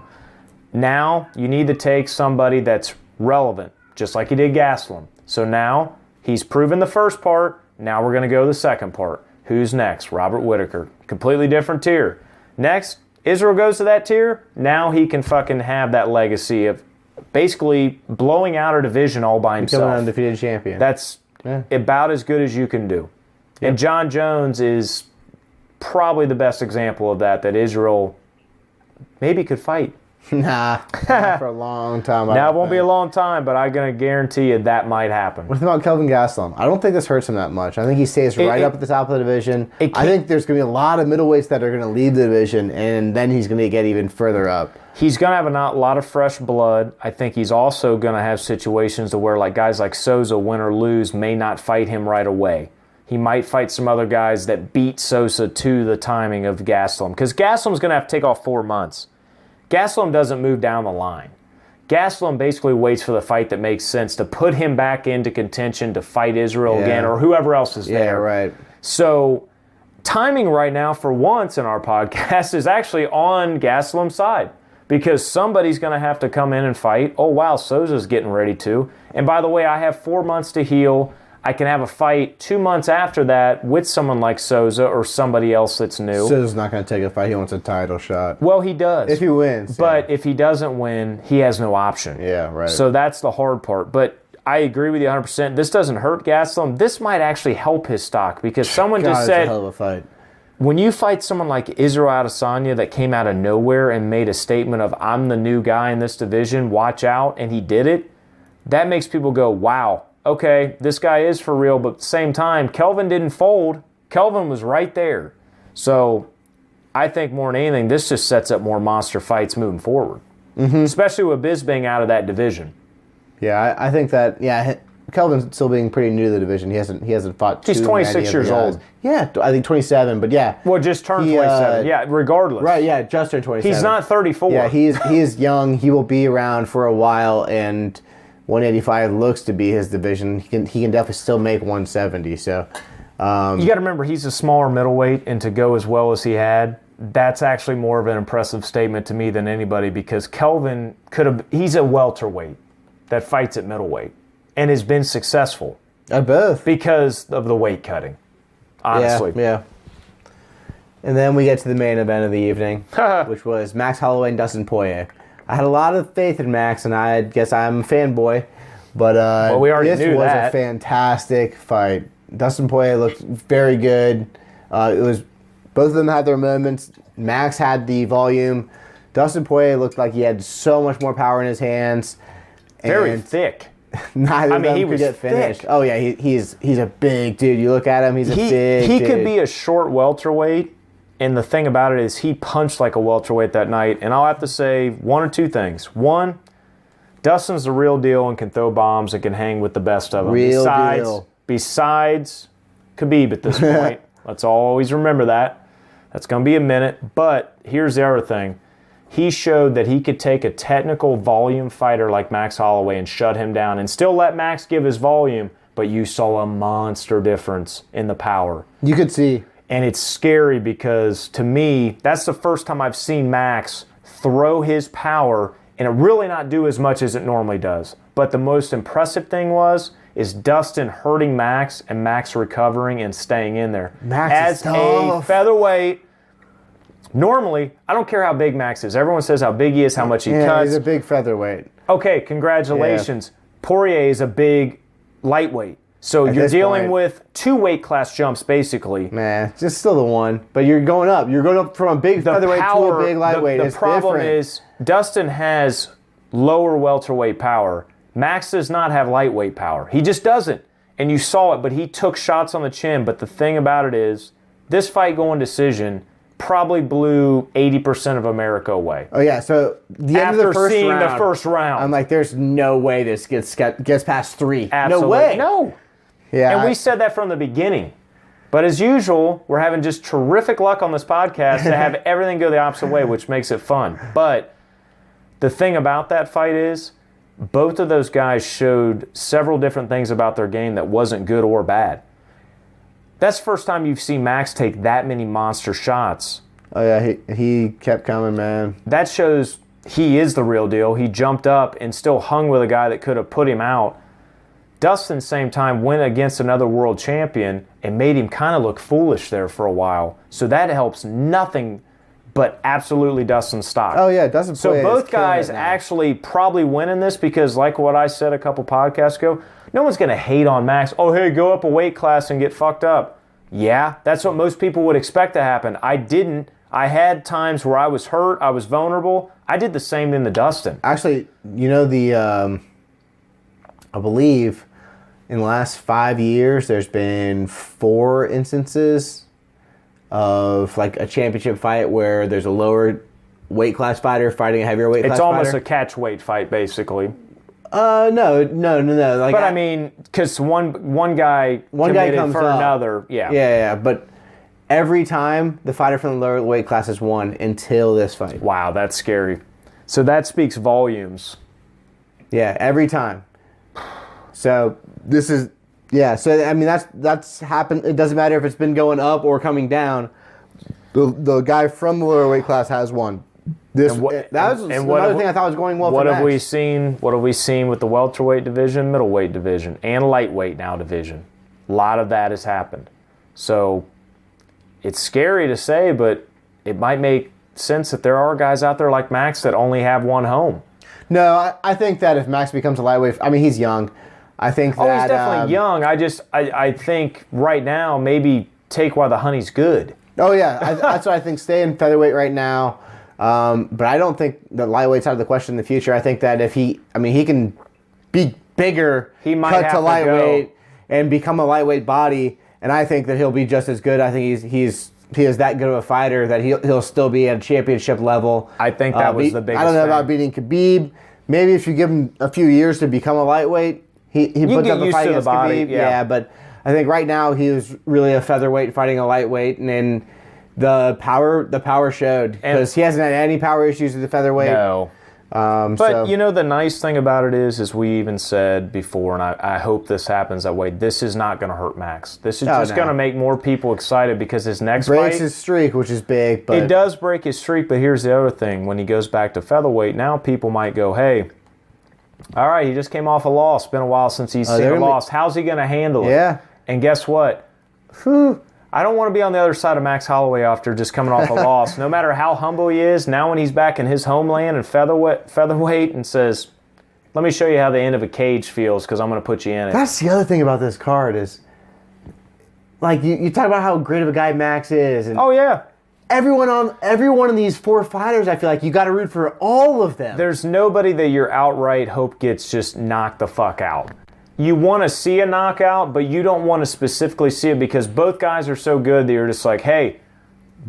Now, you need to take somebody that's relevant, just like he did Gastelum. So now, he's proven the first part. Now we're going to go to the second part. Who's next? Robert Whittaker. Completely different tier. Next, Israel goes to that tier. Now he can fucking have that legacy of basically blowing out a division all by himself. Becoming an undefeated champion. That's about as good as you can do. Yep. And John Jones is probably the best example of that Israel maybe could fight. Nah, not for a long time. Now, it won't be a long time, but I'm going to guarantee you that might happen. What about Kelvin Gastelum? I don't think this hurts him that much. I think he stays right up at the top of the division. I think there's going to be a lot of middleweights that are going to leave the division, and then he's going to get even further up. He's going to have a lot of fresh blood. I think he's also going to have situations to where guys like Sosa, win or lose, may not fight him right away. He might fight some other guys that beat Sosa to the timing of Gastelum, because Gastelum's going to have to take off 4 months. Gastelum doesn't move down the line. Gastelum basically waits for the fight that makes sense to put him back into contention to fight Israel again or whoever else is there. Yeah, right. So timing right now for once in our podcast is actually on Gastelum's side because somebody's going to have to come in and fight. Oh, wow, Sosa's getting ready to. And by the way, I have 4 months to heal. I can have a fight 2 months after that with someone like Sosa or somebody else that's new. Sosa's not going to take a fight. He wants a title shot. Well, he does. If he wins. But if he doesn't win, he has no option. Yeah, right. So that's the hard part. But I agree with you 100%. This doesn't hurt Gastelum. This might actually help his stock because someone just said, it's a hell of a fight. When you fight someone like Israel Adesanya that came out of nowhere and made a statement of, I'm the new guy in this division, watch out, and he did it, that makes people go, wow. Okay, this guy is for real, but at the same time, Kelvin didn't fold. Kelvin was right there. So I think more than anything, this just sets up more monster fights moving forward, especially with Bisping out of that division. Yeah, I think that, Kelvin's still being pretty new to the division. He hasn't fought He's 26 years old. Yeah, I think 27, but yeah. Well, just turned 27. Regardless. Right, yeah, just turned 27. He's not 34. Yeah, he is young. He will be around for a while, and 185 looks to be his division. He can definitely still make 170. So you got to remember he's a smaller middleweight, and to go as well as he had, that's actually more of an impressive statement to me than anybody because Kelvin he's a welterweight that fights at middleweight and has been successful. At both. Because of the weight cutting. Honestly. Yeah. And then we get to the main event of the evening, which was Max Holloway and Dustin Poirier. I had a lot of faith in Max, and I guess I'm a fanboy. But we already this knew was that. A fantastic fight. Dustin Poirier looked very good. Both of them had their moments. Max had the volume. Dustin Poirier looked like he had so much more power in his hands. Very thick. Neither of them could get finished. Thick. Oh yeah, he's a big dude. You look at him, he's a big dude. He could be a short welterweight. And the thing about it is he punched like a welterweight that night. And I'll have to say one or two things. One, Dustin's the real deal and can throw bombs and can hang with the best of them. Real deal. Besides Khabib at this point. Let's always remember that. That's going to be a minute. But here's the other thing. he showed that he could take a technical volume fighter like Max Holloway and shut him down and still let Max give his volume, but you saw a monster difference in the power. You could see. And it's scary because, to me, that's the first time I've seen Max throw his power and it really not do as much as it normally does. But the most impressive thing is Dustin hurting Max and Max recovering and staying in there. Max is tough. A featherweight, normally, I don't care how big Max is. Everyone says how big he is, how much he cuts. He's a big featherweight. Okay, congratulations. Yeah. Poirier is a big lightweight. So you're dealing with 2 weight class jumps, basically. Man, just still the one. But you're going up. You're going up from a big featherweight to a big lightweight. The problem is Dustin has lower welterweight power. Max does not have lightweight power. He just doesn't. And you saw it, but he took shots on the chin. But the thing about it is, this fight going decision probably blew 80% of America away. Oh, yeah. So the end of the first seeing round, the first round, I'm like, there's no way this gets past 3. Absolutely. No way. No. Yeah, and we said that from the beginning. But as usual, we're having just terrific luck on this podcast to have everything go the opposite way, which makes it fun. But the thing about that fight is, both of those guys showed several different things about their game that wasn't good or bad. That's the first time you've seen Max take that many monster shots. Oh, yeah, he kept coming, man. That shows he is the real deal. He jumped up and still hung with a guy that could have put him out. Dustin, same time, went against another world champion and made him kind of look foolish there for a while. So that helps nothing but absolutely Dustin's stock. Oh, yeah, Dustin. So both guys actually probably win in this because, like what I said a couple podcasts ago, no one's going to hate on Max. Oh, hey, go up a weight class and get fucked up. Yeah, that's what most people would expect to happen. I didn't. I had times where I was hurt, I was vulnerable. I did the same thing to Dustin. Actually, you know, I believe in the last 5 years, there's been 4 instances of like a championship fight where there's a lower weight class fighter fighting a heavier weight class fighter. It's almost a catch weight fight, basically. No. Like, but I mean, because one guy comes for up. Another. Yeah. Yeah. But every time the fighter from the lower weight class has won until this fight. Wow, that's scary. So that speaks volumes. Yeah, every time. So this is, yeah. So I mean, that's happened. It doesn't matter if it's been going up or coming down. The guy from the lower weight class has won. That was another thing I thought was going well. What have we seen? What have we seen with the welterweight division, middleweight division, and lightweight now division? A lot of that has happened. So it's scary to say, but it might make sense that there are guys out there like Max that only have one home. No, I think that if Max becomes a lightweight, I mean, he's young. I think that... Oh, he's definitely young. I think right now, maybe take while the honey's good. Oh, yeah. That's what I think. Stay in featherweight right now. But I don't think the lightweight's out of the question in the future. I think that if he can be bigger, he might cut have to lightweight and become a lightweight body, and I think that he'll be just as good. I think he is that good of a fighter that he'll still be at a championship level. I think that was the biggest I don't know thing. About beating Khabib. Maybe if you give him a few years to become a lightweight, he puts up a fight against Khabib. Yeah, but I think right now he was really a featherweight fighting a lightweight, and then the power showed because he hasn't had any power issues with the featherweight. No. But you know, the nice thing about it is we even said before, and I hope this happens that way, this is not going to hurt Max. This is going to make more people excited because his next fight... breaks his streak, which is big. But it does break his streak, but here's the other thing. When he goes back to featherweight, now people might go, hey, all right, he just came off a loss. It's been a while since he's seen a loss. How's he going to handle it? Yeah. And guess what? I don't want to be on the other side of Max Holloway after just coming off a loss. No matter how humble he is, now when he's back in his homeland and featherweight and says, let me show you how the end of a cage feels because I'm going to put you in it. That's the other thing about this card is, like, you talk about how great of a guy Max is. And oh, yeah. Every one of these 4 fighters, I feel like you got to root for all of them. There's nobody that you're outright hope gets just knocked the fuck out. You want to see a knockout, but you don't want to specifically see it because both guys are so good that you're just like, hey,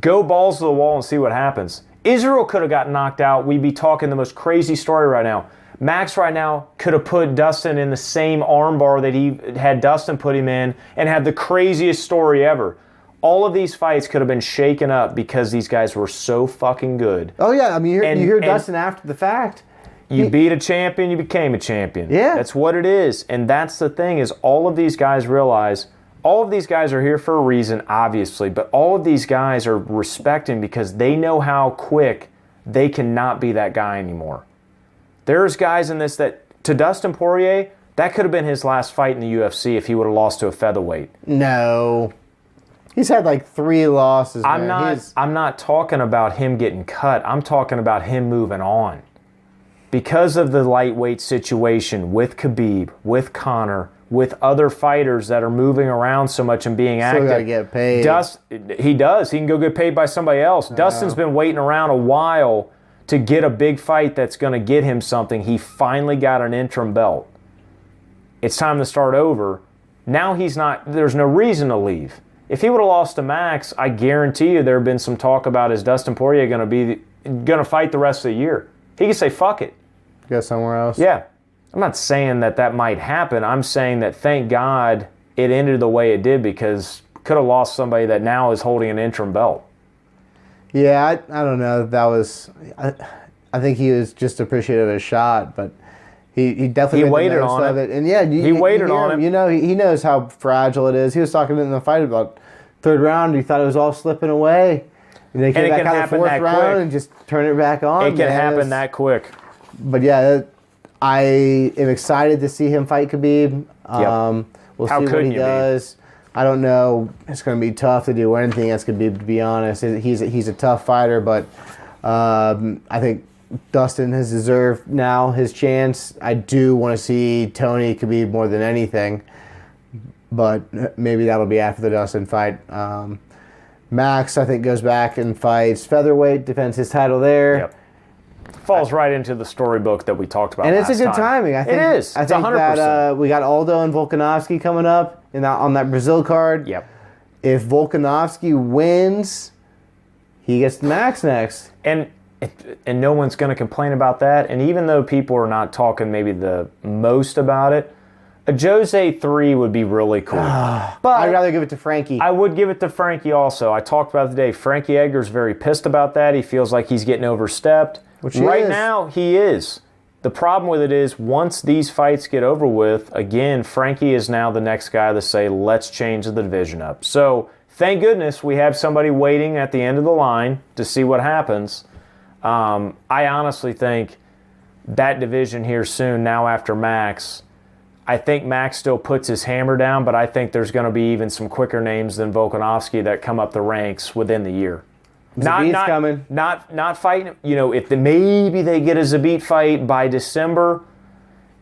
go balls to the wall and see what happens. Israel could have gotten knocked out. We'd be talking the most crazy story right now. Max right now could have put Dustin in the same armbar that he had Dustin put him in and had the craziest story ever. all of these fights could have been shaken up because these guys were so fucking good. Oh, yeah. I mean, you hear Dustin after the fact. You beat a champion, you became a champion. Yeah. That's what it is. And that's the thing is all of these guys realize, all of these guys are here for a reason, obviously, but all of these guys are respecting because they know how quick they cannot be that guy anymore. There's guys in this that, to Dustin Poirier, that could have been his last fight in the UFC if he would have lost to a featherweight. No. He's had like 3 losses. I'm not talking about him getting cut. I'm talking about him moving on. Because of the lightweight situation with Khabib, with Conor, with other fighters that are moving around so much and being active. Still got to get paid. He does. He can go get paid by somebody else. Dustin's been waiting around a while to get a big fight that's going to get him something. He finally got an interim belt. It's time to start over. Now there's no reason to leave. If he would have lost to Max, I guarantee you there have been some talk about is Dustin Poirier going to fight the rest of the year. He could say, fuck it. Go somewhere else? Yeah. I'm not saying that might happen. I'm saying that thank God it ended the way it did because could have lost somebody that now is holding an interim belt. Yeah, I don't know. That was... I think he was just appreciative of his shot, but he definitely waited on it. And yeah, he waited on it. You know, he knows how fragile it is. He was talking in the fight about third round. He thought it was all slipping away. And they came back out the fourth round and just turn it back on. It can happen that quick. But yeah, I am excited to see him fight Khabib. We'll see what he does. I don't know. It's going to be tough to do anything against Khabib, to be honest. He's a tough fighter, but I think Dustin has deserved now his chance. I do want to see Tony Khabib more than anything, but maybe that'll be after the Dustin fight. Max, I think, goes back and fights featherweight, defends his title there. Yep. Falls right into the storybook that we talked about. And it's a good timing. I think, it is. I think 100%. That we got Aldo and Volkanovski coming up on that Brazil card. Yep. If Volkanovski wins, he gets Max next. And no one's going to complain about that. And even though people are not talking maybe the most about it, a Jose 3 would be really cool. But I'd rather give it to Frankie. I would give it to Frankie also. I talked about it today. Frankie Edgar's very pissed about that. He feels like he's getting overstepped. Right now, he is. The problem with it is once these fights get over with, again, Frankie is now the next guy to say, let's change the division up. So thank goodness we have somebody waiting at the end of the line to see what happens. I honestly think that division here soon, now after Max, I think Max still puts his hammer down, but I think there's going to be even some quicker names than Volkanovski that come up the ranks within the year. Zabit's coming. Not fighting. You know, if maybe they get a Zabit fight by December,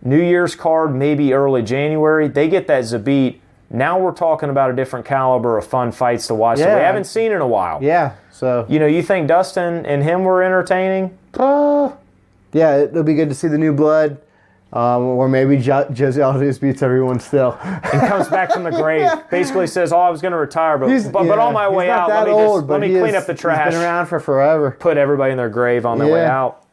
New Year's card, maybe early January, they get that Zabit. Now we're talking about a different caliber of fun fights to watch that we haven't seen in a while. Yeah. So you think Dustin and him were entertaining? Yeah, it'll be good to see the new blood. Or maybe Jose Aldo beats everyone still. And comes back from the grave. Basically says, I was going to retire, but on my way out, let me clean up the trash. He's been around for forever. Put everybody in their grave on their way out.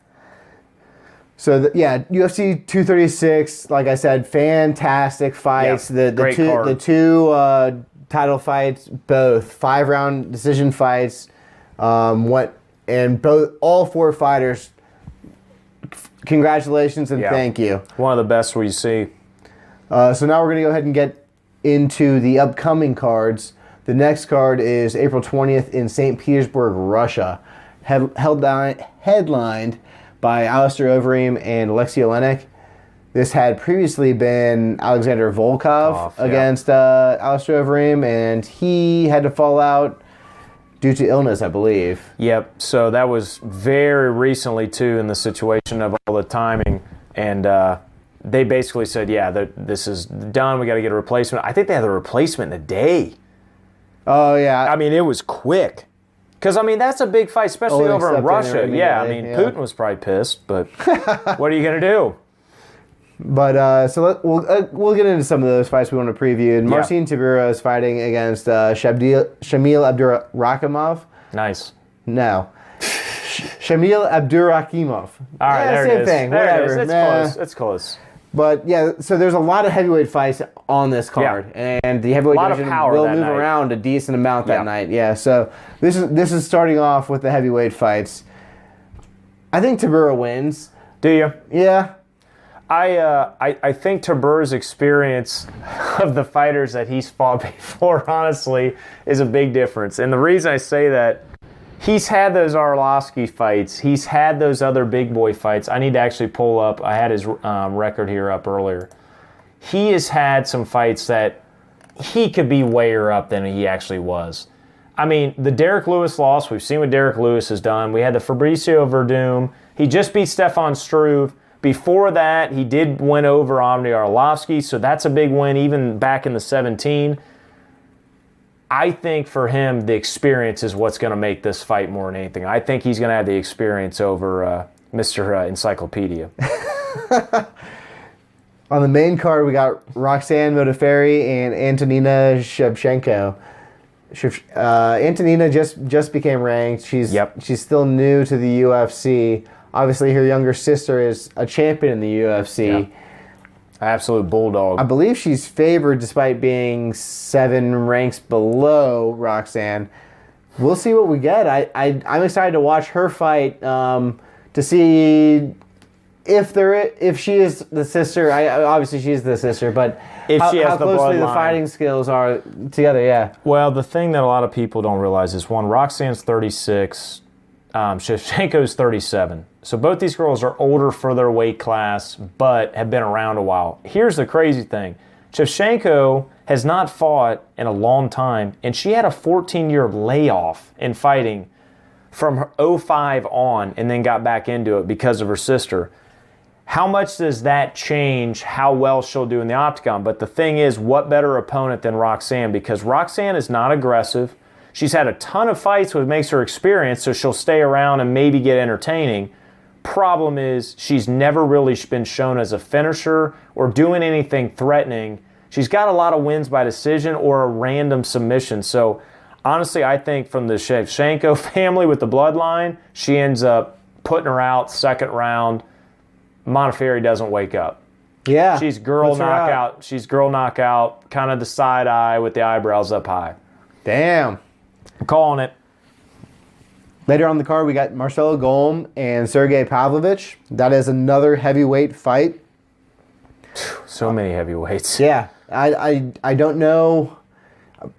So, UFC 236, like I said, fantastic fights. Yeah, the two title fights, both 5-round decision fights. All 4 fighters, congratulations and thank you. One of the best we see. So now we're going to go ahead and get into the upcoming cards. The next card is April 20th in St. Petersburg, Russia. Headlined by Alistair Overeem and Alexei Oleinik. This had previously been Alexander Volkov against Alistair Overeem, and he had to fall out due to illness, I believe. Yep. So that was very recently, too, in the situation of all the timing. And they basically said, this is done. We got to get a replacement. I think they had the replacement in a day. Oh, yeah. I mean, it was quick. Because, I mean, that's a big fight, especially over in Russia. Putin was probably pissed, but what are you going to do? But we'll get into some of those fights we want to preview. And Marcin Tybura is fighting against Shamil Abdurakhimov. Nice. No. Shamil Abdurakhimov. All right, there same it is. thing. There Whatever. it is. It's close. It's close. But yeah, so there's a lot of heavyweight fights on this card, and the heavyweight division will move around a decent amount that night. Yeah, so this is starting off with the heavyweight fights. I think Tybura wins. Do you? Yeah. I think Tybur's experience of the fighters that he's fought before, honestly, is a big difference. And the reason I say that, he's had those Arlovsky fights. He's had those other big boy fights. I need to actually pull up. I had his record here up earlier. He has had some fights that he could be wayer up than he actually was. I mean, the Derek Lewis loss, we've seen what Derek Lewis has done. We had the Fabricio Verdum. He just beat Stefan Struve. Before that, he did win over Omni Arlovsky, so that's a big win even back in the 17. I think for him, the experience is what's going to make this fight more than anything. I think he's going to have the experience over Mr. Encyclopedia. On the main card, we got Roxanne Modafferi and Antonina Shevchenko. Antonina just became ranked. She's still new to the UFC. Obviously, her younger sister is a champion in the UFC. Yep. Absolute bulldog. I believe she's favored despite being 7 ranks below Roxanne. We'll see what we get. I'm excited to watch her fight to see if she is the sister. Obviously, she is the sister, but if she has how closely the fighting skills are together, yeah. Well, the thing that a lot of people don't realize is, one, Roxanne's 36, Shevchenko's 37. So both these girls are older for their weight class, but have been around a while. Here's the crazy thing. Shevchenko has not fought in a long time, and she had a 14-year layoff in fighting from 05 on and then got back into it because of her sister. How much does that change how well she'll do in the octagon? But the thing is, what better opponent than Roxanne? Because Roxanne is not aggressive. She's had a ton of fights, which makes her experienced, so she'll stay around and maybe get entertaining. Problem is, she's never really been shown as a finisher or doing anything threatening. She's got a lot of wins by decision or a random submission. So, honestly, I think from the Shevchenko family with the bloodline, she ends up putting her out second round. Modafferi doesn't wake up. Yeah. She's girl knockout. She's girl knockout, kind of the side eye with the eyebrows up high. Damn. I'm calling it. Later on the card, we got Marcelo Golm and Sergey Pavlovich. That is another heavyweight fight. So many heavyweights. Yeah. I don't know.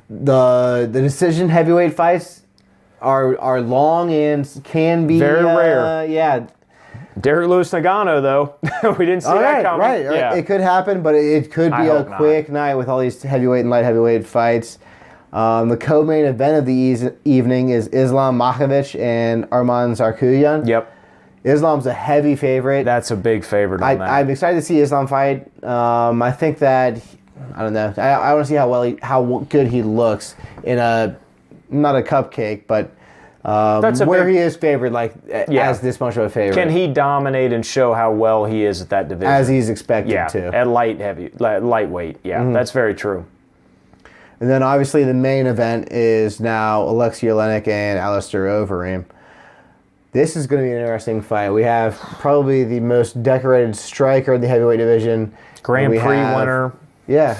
The decision heavyweight fights are long and can be very rare. Yeah. Derek Lewis Nagano, though. We didn't see that coming. Right. Yeah. It could happen, but it could be a quick night with all these heavyweight and light heavyweight fights. The co-main event of the evening is Islam Makhachev and Arman Tsarukyan. Yep. Islam's a heavy favorite. That's a big favorite on that. I'm excited to see Islam fight. I think that, I don't know, I want to see how good he looks in not a cupcake, but where he is favored, as this much of a favorite. Can he dominate and show how well he is at that division? As he's expected to. At lightweight. Yeah, that's very true. And then obviously the main event is now Alexei Oleinik and Alistair Overeem. This is going to be an interesting fight. We have probably the most decorated striker in the heavyweight division. Grand Prix winner. Yeah.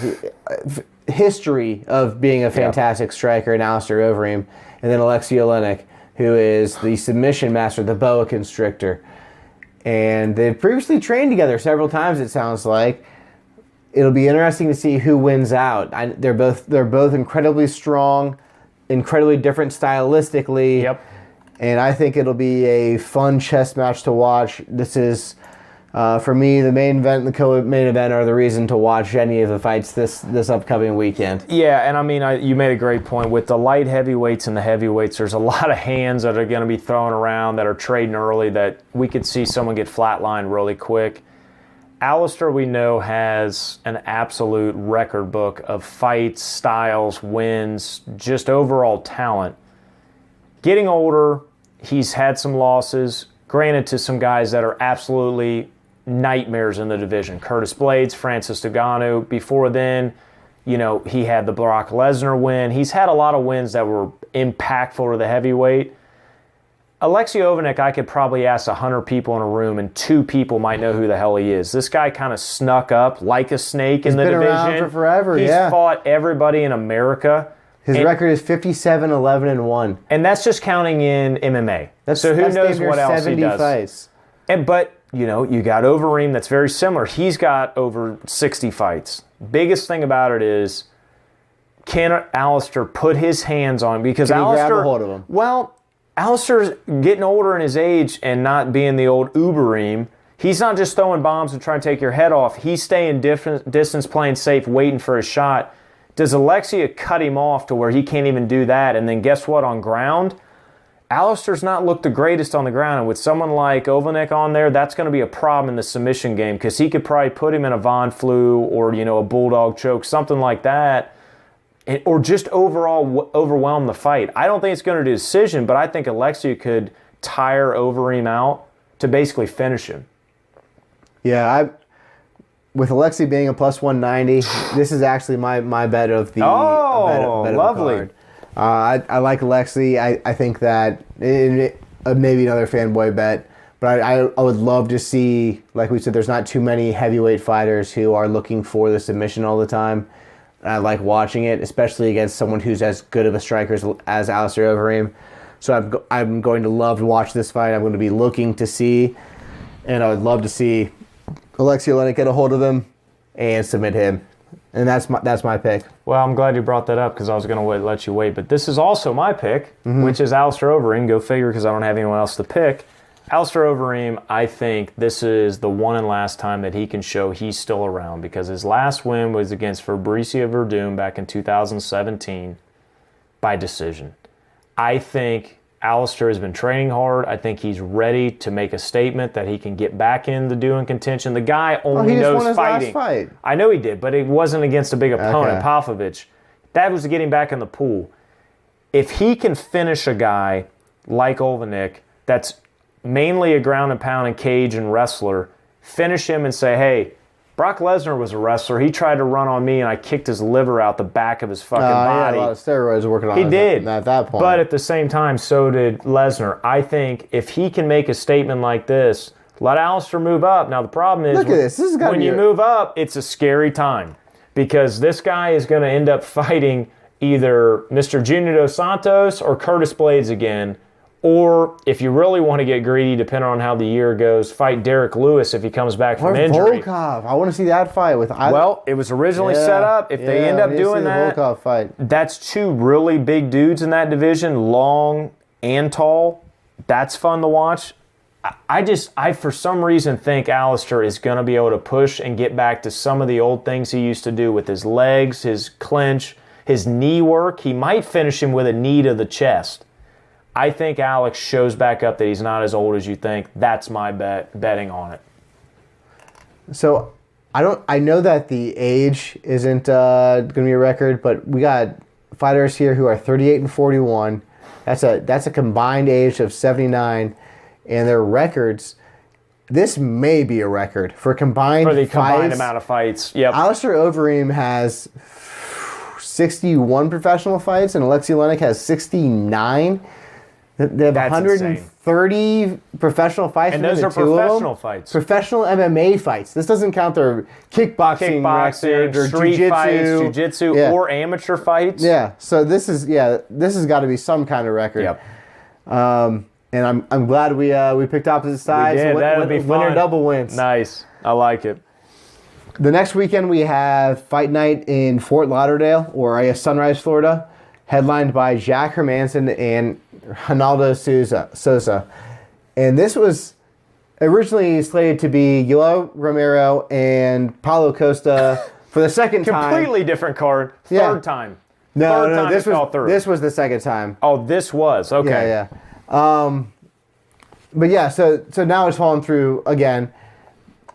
History of being a fantastic striker in Alistair Overeem. And then Alexei Oleinik, who is the submission master, the boa constrictor. And they've previously trained together several times, it sounds like. It'll be interesting to see who wins out. They're both incredibly strong, incredibly different stylistically. Yep. And I think it'll be a fun chess match to watch. This is, for me, the main event and the co-main event are the reason to watch any of the fights this upcoming weekend. Yeah, and I mean, you made a great point. With the light heavyweights and the heavyweights, there's a lot of hands that are going to be thrown around that are trading early that we could see someone get flatlined really quick. Alistair, we know, has an absolute record book of fights, styles, wins, just overall talent. Getting older, he's had some losses, granted to some guys that are absolutely nightmares in the division. Curtis Blades, Francis Ngannou. Before then, he had the Brock Lesnar win. He's had a lot of wins that were impactful to the heavyweight. Alexei Oleinik, I could probably ask 100 people in a room, and 2 people might know who the hell he is. This guy kind of snuck up like a snake in the division. He's been around for forever, He's fought everybody in America. His record is 57-11-1. And that's just counting in MMA. So who knows what else he does. Fights. But, you got Overeem that's very similar. He's got over 60 fights. Biggest thing about it is, can Alistair put his hands on him? Because Can he Alistair, grab a hold of him? Well, Alistair's getting older in his age and not being the old Ubereem. He's not just throwing bombs and trying to take your head off. He's staying distance, playing safe, waiting for his shot. Does Alexei cut him off to where he can't even do that? And then guess what? On ground, Alistair's not looked the greatest on the ground. And with someone like Oleinik on there, that's going to be a problem in the submission game because he could probably put him in a Von Flu or, a bulldog choke, something like that. Or just overall overwhelm the fight. I don't think it's going to do a decision, but I think Alexei could tire Overeem out to basically finish him. Yeah, with Alexei being a plus 190, this is actually my bet of the bet lovely. Of the card. I like Alexei. I think that maybe another fanboy bet, but I would love to see, like we said, there's not too many heavyweight fighters who are looking for the submission all the time. I like watching it, especially against someone who's as good of a striker as Alistair Overeem. So I'm going to love to watch this fight. I'm going to be looking to see, and I would love to see Alexei Oleinik get a hold of him and submit him. And that's my pick. Well, I'm glad you brought that up because I was going to let you wait. But this is also my pick, which is Alistair Overeem. Go figure, because I don't have anyone else to pick. Alistair Overeem, I think this is the one and last time that he can show he's still around, because his last win was against Fabricio Verdum back in 2017 by decision. I think Alistair has been training hard. I think he's ready to make a statement that he can get back into doing contention. The guy only knows won fighting. his last fight. I know he did, but it wasn't against a big opponent, Okay. Pavlovich. That was getting back in the pool. If he can finish a guy like Oleinik that's mainly a ground and pound and cage and wrestler, finish him and say, hey, Brock Lesnar was a wrestler. He tried to run on me and I kicked his liver out the back of his fucking body. He had a lot of steroids working on He did. at that point. But at the same time, so did Lesnar. I think if he can make a statement like this, let Alistair move up. Now, the problem is, Look at this. This is when you move up, it's a scary time, because this guy is going to end up fighting either Mr. Junior Dos Santos or Curtis Blades again. Or, if you really want to get greedy, depending on how the year goes, fight Derek Lewis if he comes back from injury. Volkov. I want to see that fight with. Well, it was originally set up. If they end up doing that, Volkov fight. that's 2 really big dudes in that division, long and tall. That's fun to watch. I for some reason think Alistair is going to be able to push and get back to some of the old things he used to do with his legs, his clinch, his knee work. He might finish him with a knee to the chest. I think Alex shows back up that he's not as old as you think. That's my betting on it. So I know that the age isn't going to be a record, but we got fighters here who are 38 and 41. That's a combined age of 79, and their records. This may be a record for combined amount of fights. Yep. Alistair Overeem has 61 professional fights, and Alexei Oleinik has 69. They have That's 130 insane. Professional fights. And those are professional fights. Professional MMA fights. This doesn't count their kickboxing record or street fights, jiu-jitsu, Yeah. or amateur fights. Yeah. So this has got to be some kind of record. Yep. And I'm glad we picked opposite sides. We did. That'll be Winner fun. double wins. Nice. I like it. The next weekend we have Fight Night in Fort Lauderdale, or I guess Sunrise, Florida, headlined by Jack Hermanson and Ronaldo Souza. And this was originally slated to be Yoel Romero and Paulo Costa for the second time. Completely different card. Third time. No, time this was the second time. Oh, this was. Okay. Yeah. But yeah, so now it's fallen through again.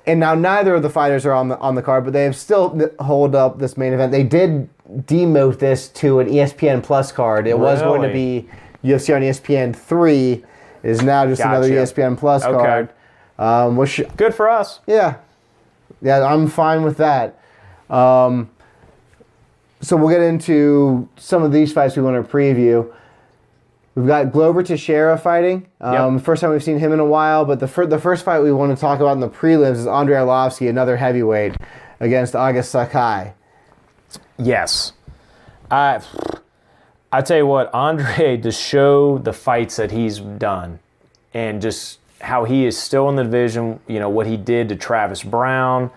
And now neither of the fighters are on the card, but they have still hold up this main event. They did demote this to an ESPN Plus card. It was going to be UFC on ESPN 3. It is now just another ESPN Plus card. Which, good for us. Yeah, I'm fine with that. So we'll get into some of these fights we want to preview. We've got Glover Teixeira fighting. First time we've seen him in a while, but the first fight we want to talk about in the prelims is Andrei Arlovski, another heavyweight, against August Sakai. Yes. I tell you what, Andre, to show the fights that he's done and just how he is still in the division, what he did to Travis Brown,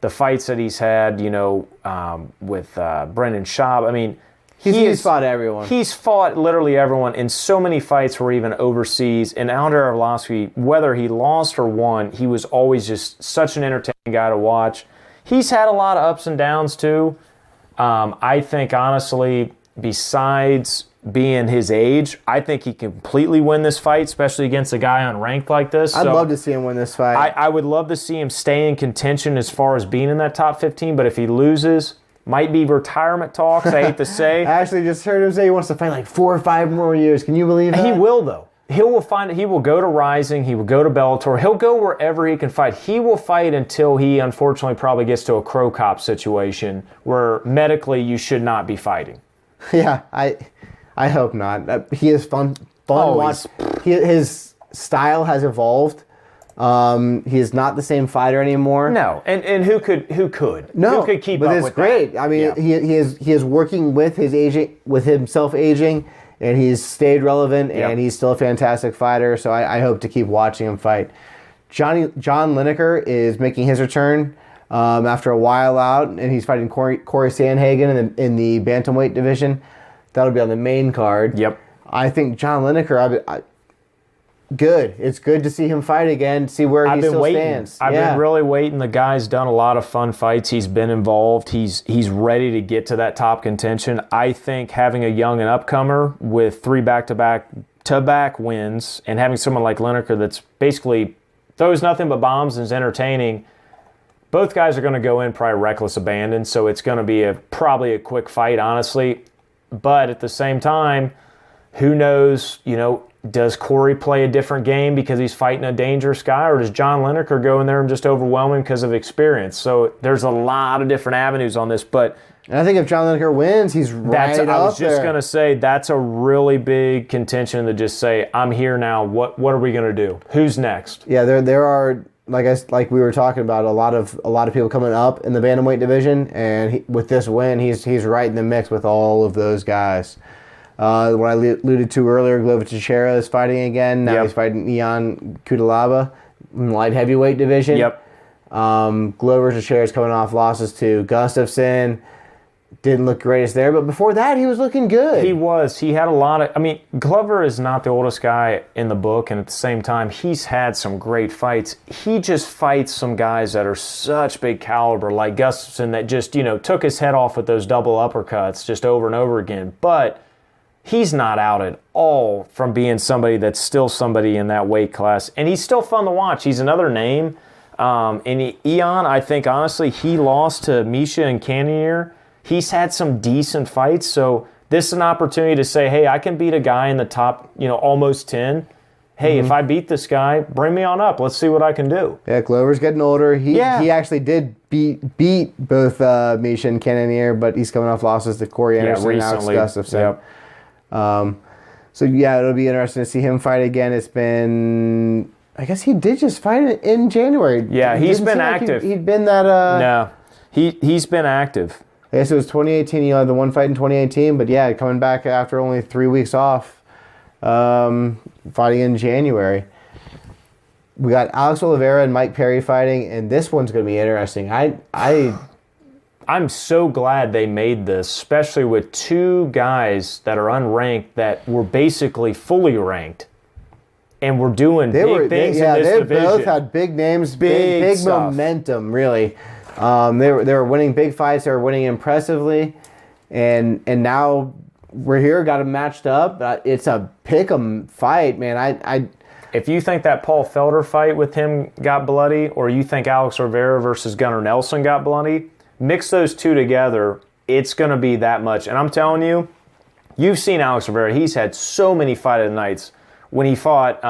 the fights that he's had, with Brendan Schaub. I mean, he's fought everyone. He's fought literally everyone in so many fights where even overseas. And Andrei Arlovski, whether he lost or won, he was always just such an entertaining guy to watch. He's had a lot of ups and downs too. I think, honestly, besides being his age, I think he can completely win this fight, especially against a guy unranked like this. I'd love to see him win this fight. I would love to see him stay in contention as far as being in that top 15, but if he loses, might be retirement talks, I hate to say. I actually just heard him say he wants to fight like 4 or 5 more years. Can you believe that? He will, though. He will go to Rising. He will go to Bellator. He'll go wherever he can fight. He will fight until he, unfortunately, probably gets to a Crow Cop situation where medically you should not be fighting. Yeah, I hope not. He is fun to watch. His style has evolved. He is not the same fighter anymore. No, and who could? No, who could keep but up it's with great. that? I mean, he is working with his aging, with himself aging, and he's stayed relevant, and he's still a fantastic fighter. So I hope to keep watching him fight. John Lineker is making his return after a while out, and he's fighting Corey Sandhagen in the bantamweight division. That'll be on the main card. Yep. I think John Lineker, good. It's good to see him fight again, see where he still stands. I've been really waiting. The guy's done a lot of fun fights. He's been involved. He's ready to get to that top contention. I think having a young and upcomer with 3 back-to-back wins and having someone like Lineker that's basically throws nothing but bombs and is entertaining, both guys are going to go in probably reckless abandon, so it's going to be probably a quick fight, honestly. But at the same time, who knows, does Corey play a different game because he's fighting a dangerous guy, or does John Lineker go in there and just overwhelm him because of experience? So there's a lot of different avenues on this, but and I think if John Lineker wins, he's right up there. I was just going to say, that's a really big contention to just say, I'm here now, what are we going to do? Who's next? Yeah, there are, like we were talking about, a lot of people coming up in the bantamweight division, and with this win, he's right in the mix with all of those guys. What I alluded to earlier, Glover Teixeira is fighting again. Now he's fighting Ian Cutelaba in the light heavyweight division. Yep. Glover Teixeira is coming off losses to Gustafsson. Didn't look greatest there, but before that, he was looking good. He was. He had a lot of... I mean, Glover is not the oldest guy in the book, and at the same time, he's had some great fights. He just fights some guys that are such big caliber, like Gustafsson, that just, took his head off with those double uppercuts just over and over again. But he's not out at all from being somebody that's still somebody in that weight class, and he's still fun to watch. He's another name. And Ian, I think, honestly, he lost to Misha and Cannonier. He's had some decent fights, so this is an opportunity to say, hey, I can beat a guy in the top, almost 10. Hey, if I beat this guy, bring me on up. Let's see what I can do. Yeah, Glover's getting older. He actually did beat both Misha and Cannonier, but he's coming off losses to Corey Anderson and Alex Gustafsson. Yep. So, it'll be interesting to see him fight again. It's been... I guess he did just fight in January. Yeah, he's been active. He'd been that... No, he's been active. I guess it was 2018. He had the one fight in 2018, but coming back after only 3 weeks off, fighting in January. We got Alex Oliveira and Mike Perry fighting, and this one's going to be interesting. I'm so glad they made this, especially with 2 guys that are unranked that were basically fully ranked, and were doing big things in this division. They both had big names, big momentum, really. They were winning big fights. They were winning impressively, and now we're here, got them matched up. It's a pick 'em fight, man. If you think that Paul Felder fight with him got bloody, or you think Alex Rivera versus Gunnar Nelson got bloody, mix those 2 together. It's going to be that much. And I'm telling you, you've seen Alex Rivera. He's had so many fight of the nights. When he fought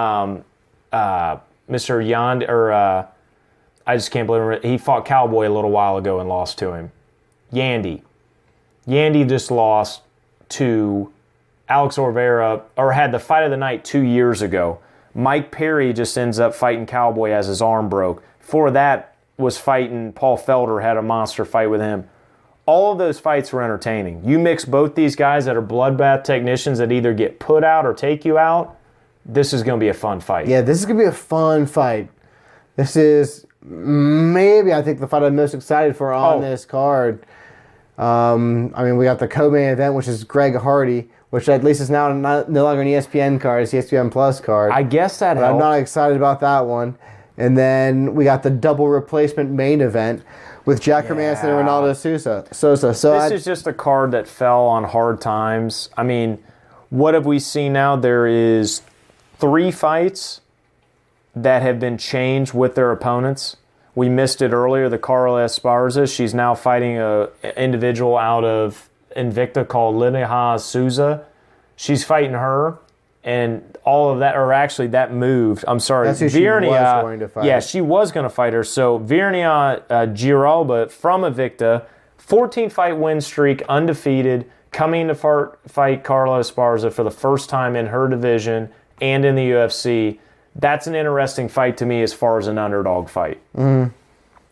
Mr. Yond, or I just can't believe it. He fought Cowboy a little while ago and lost to him. Yandy just lost to Alex Oliveira, or had the fight of the night 2 years ago. Mike Perry just ends up fighting Cowboy as his arm broke. Before that was fighting Paul Felder, had a monster fight with him. All of those fights were entertaining. You mix both these guys that are bloodbath technicians that either get put out or take you out, this is going to be a fun fight. Yeah, this is going to be a fun fight. This is maybe, I think, the fight I'm most excited for on this card. I mean, we got the co-main event, which is Greg Hardy, which at least is now no longer an ESPN card. It's the ESPN Plus card. I guess that helps. I'm not excited about that one. And then we got the double replacement main event with Jack Hermanson and Ronaldo Sosa. So this is just a card that fell on hard times. I mean, what have we seen now? There is 3 fights that have been changed with their opponents. We missed it earlier, the Carla Esparza. She's now fighting an individual out of Invicta called Lineha Souza. She's fighting her, and all of that, or actually that moved. I'm sorry. That's who she was going to fight. Yeah, she was going to fight her. So Virnia Giralba from Invicta, 14-fight win streak, undefeated, coming to fight Carla Esparza for the first time in her division and in the UFC. That's an interesting fight to me as far as an underdog fight. Mm-hmm.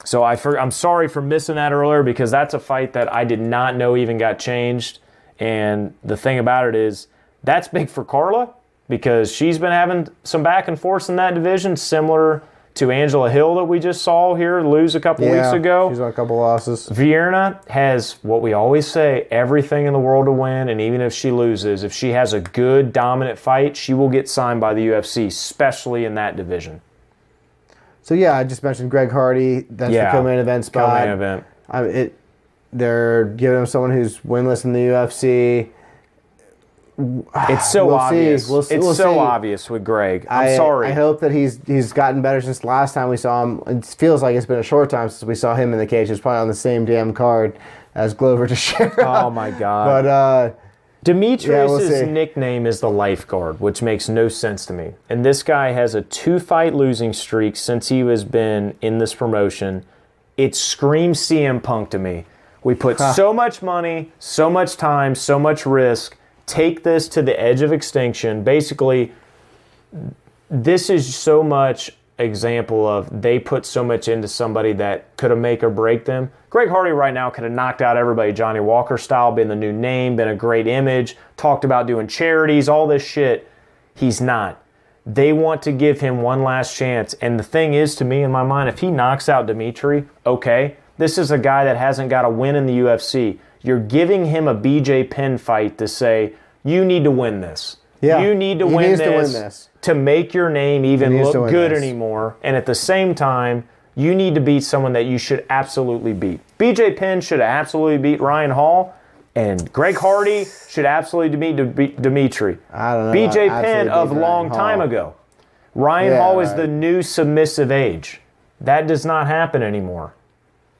So I'm sorry for missing that earlier, because that's a fight that I did not know even got changed. And the thing about it is, that's big for Carla, because she's been having some back and forth in that division, similar to Angela Hill that we just saw here lose a couple weeks ago. She's on a couple losses. Vierna has, what we always say, everything in the world to win, and even if she loses, if she has a good, dominant fight, she will get signed by the UFC, especially in that division. So yeah, I just mentioned Greg Hardy. That's the co-main event spot. Co-main event. They're giving him someone who's winless in the UFC. It's so obvious. It's so obvious with Greg. I'm sorry. I hope that he's gotten better since the last time we saw him. It feels like it's been a short time since we saw him in the cage. It's probably on the same damn card as Glover Teixeira. Oh my God. But Demetrius' nickname is the lifeguard, which makes no sense to me. And this guy has a 2-fight losing streak since he has been in this promotion. It screams CM Punk to me. We put so much money, so much time, so much risk. Take this to the edge of extinction. Basically, this is so much example of they put so much into somebody that could have make or break them. Greg Hardy right now could have knocked out everybody Johnny Walker style, been the new name, been a great image, talked about doing charities, all this shit. He's not. They want to give him one last chance. And the thing is, to me, in my mind, if he knocks out Dimitri, okay, this is a guy that hasn't got a win in the UFC. You're giving him a BJ Penn fight to say, you need to win this. Yeah, you need to win this to make your name even look good anymore. And at the same time, you need to beat someone that you should absolutely beat. BJ Penn should have absolutely beat Ryan Hall, and Greg Hardy should absolutely beat Dimitri. I don't know. BJ Penn of long time ago. Ryan Hall is the new submissive age. That does not happen anymore.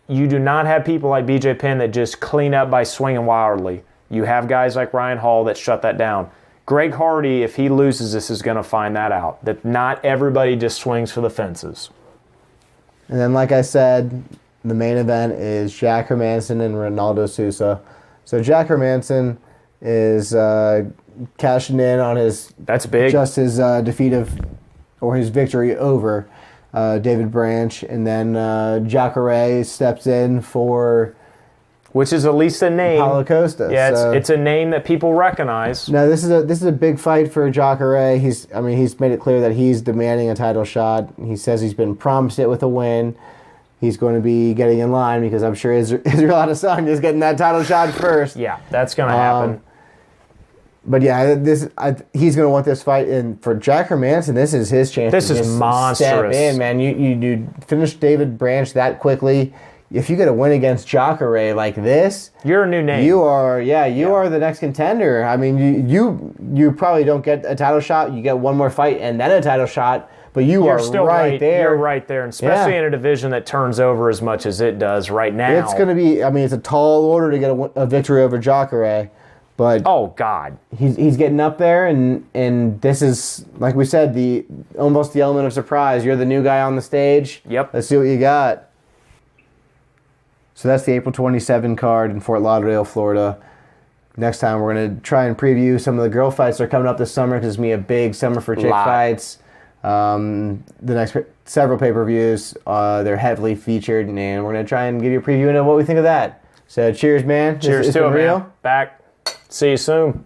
You do not have people like BJ Penn that just clean up by swinging wildly. You have guys like Ryan Hall that shut that down. Greg Hardy, if he loses this, is going to find that out, that not everybody just swings for the fences. And then, like I said, the main event is Jack Hermanson and Ronaldo Sousa. So Jack Hermanson is cashing in on his defeat of, or his victory over David Branch, and then Jacare steps in for, which is at least a name. Paulo Costa. Yeah, it's a name that people recognize. No, this is a big fight for Jacare. He's made it clear that he's demanding a title shot. He says he's been promised it with a win. He's going to be getting in line because I'm sure Israel Adesanya is getting that title shot first. Yeah, that's going to happen. But yeah, he's going to want this fight, and for Jack Hermanson, this is his chance. This is monstrous. Step in, man. You finish David Branch that quickly. If you get a win against Jacare like this, you're a new name. You are the next contender. I mean, you probably don't get a title shot. You get one more fight and then a title shot, but you're still right there. You're right there, and especially in a division that turns over as much as it does right now. It's going to be. I mean, it's a tall order to get a victory over Jacare, but oh god, he's getting up there, and this is, like we said, almost the element of surprise. You're the new guy on the stage. Yep. Let's see what you got. So that's the April 27 card in Fort Lauderdale, Florida. Next time, we're going to try and preview some of the girl fights that are coming up this summer because it's going to be a big summer for chick fights. The next several pay-per-views, they're heavily featured, and we're going to try and give you a preview into what we think of that. So cheers, man. Cheers it's to been it, real. man. Back. See you soon.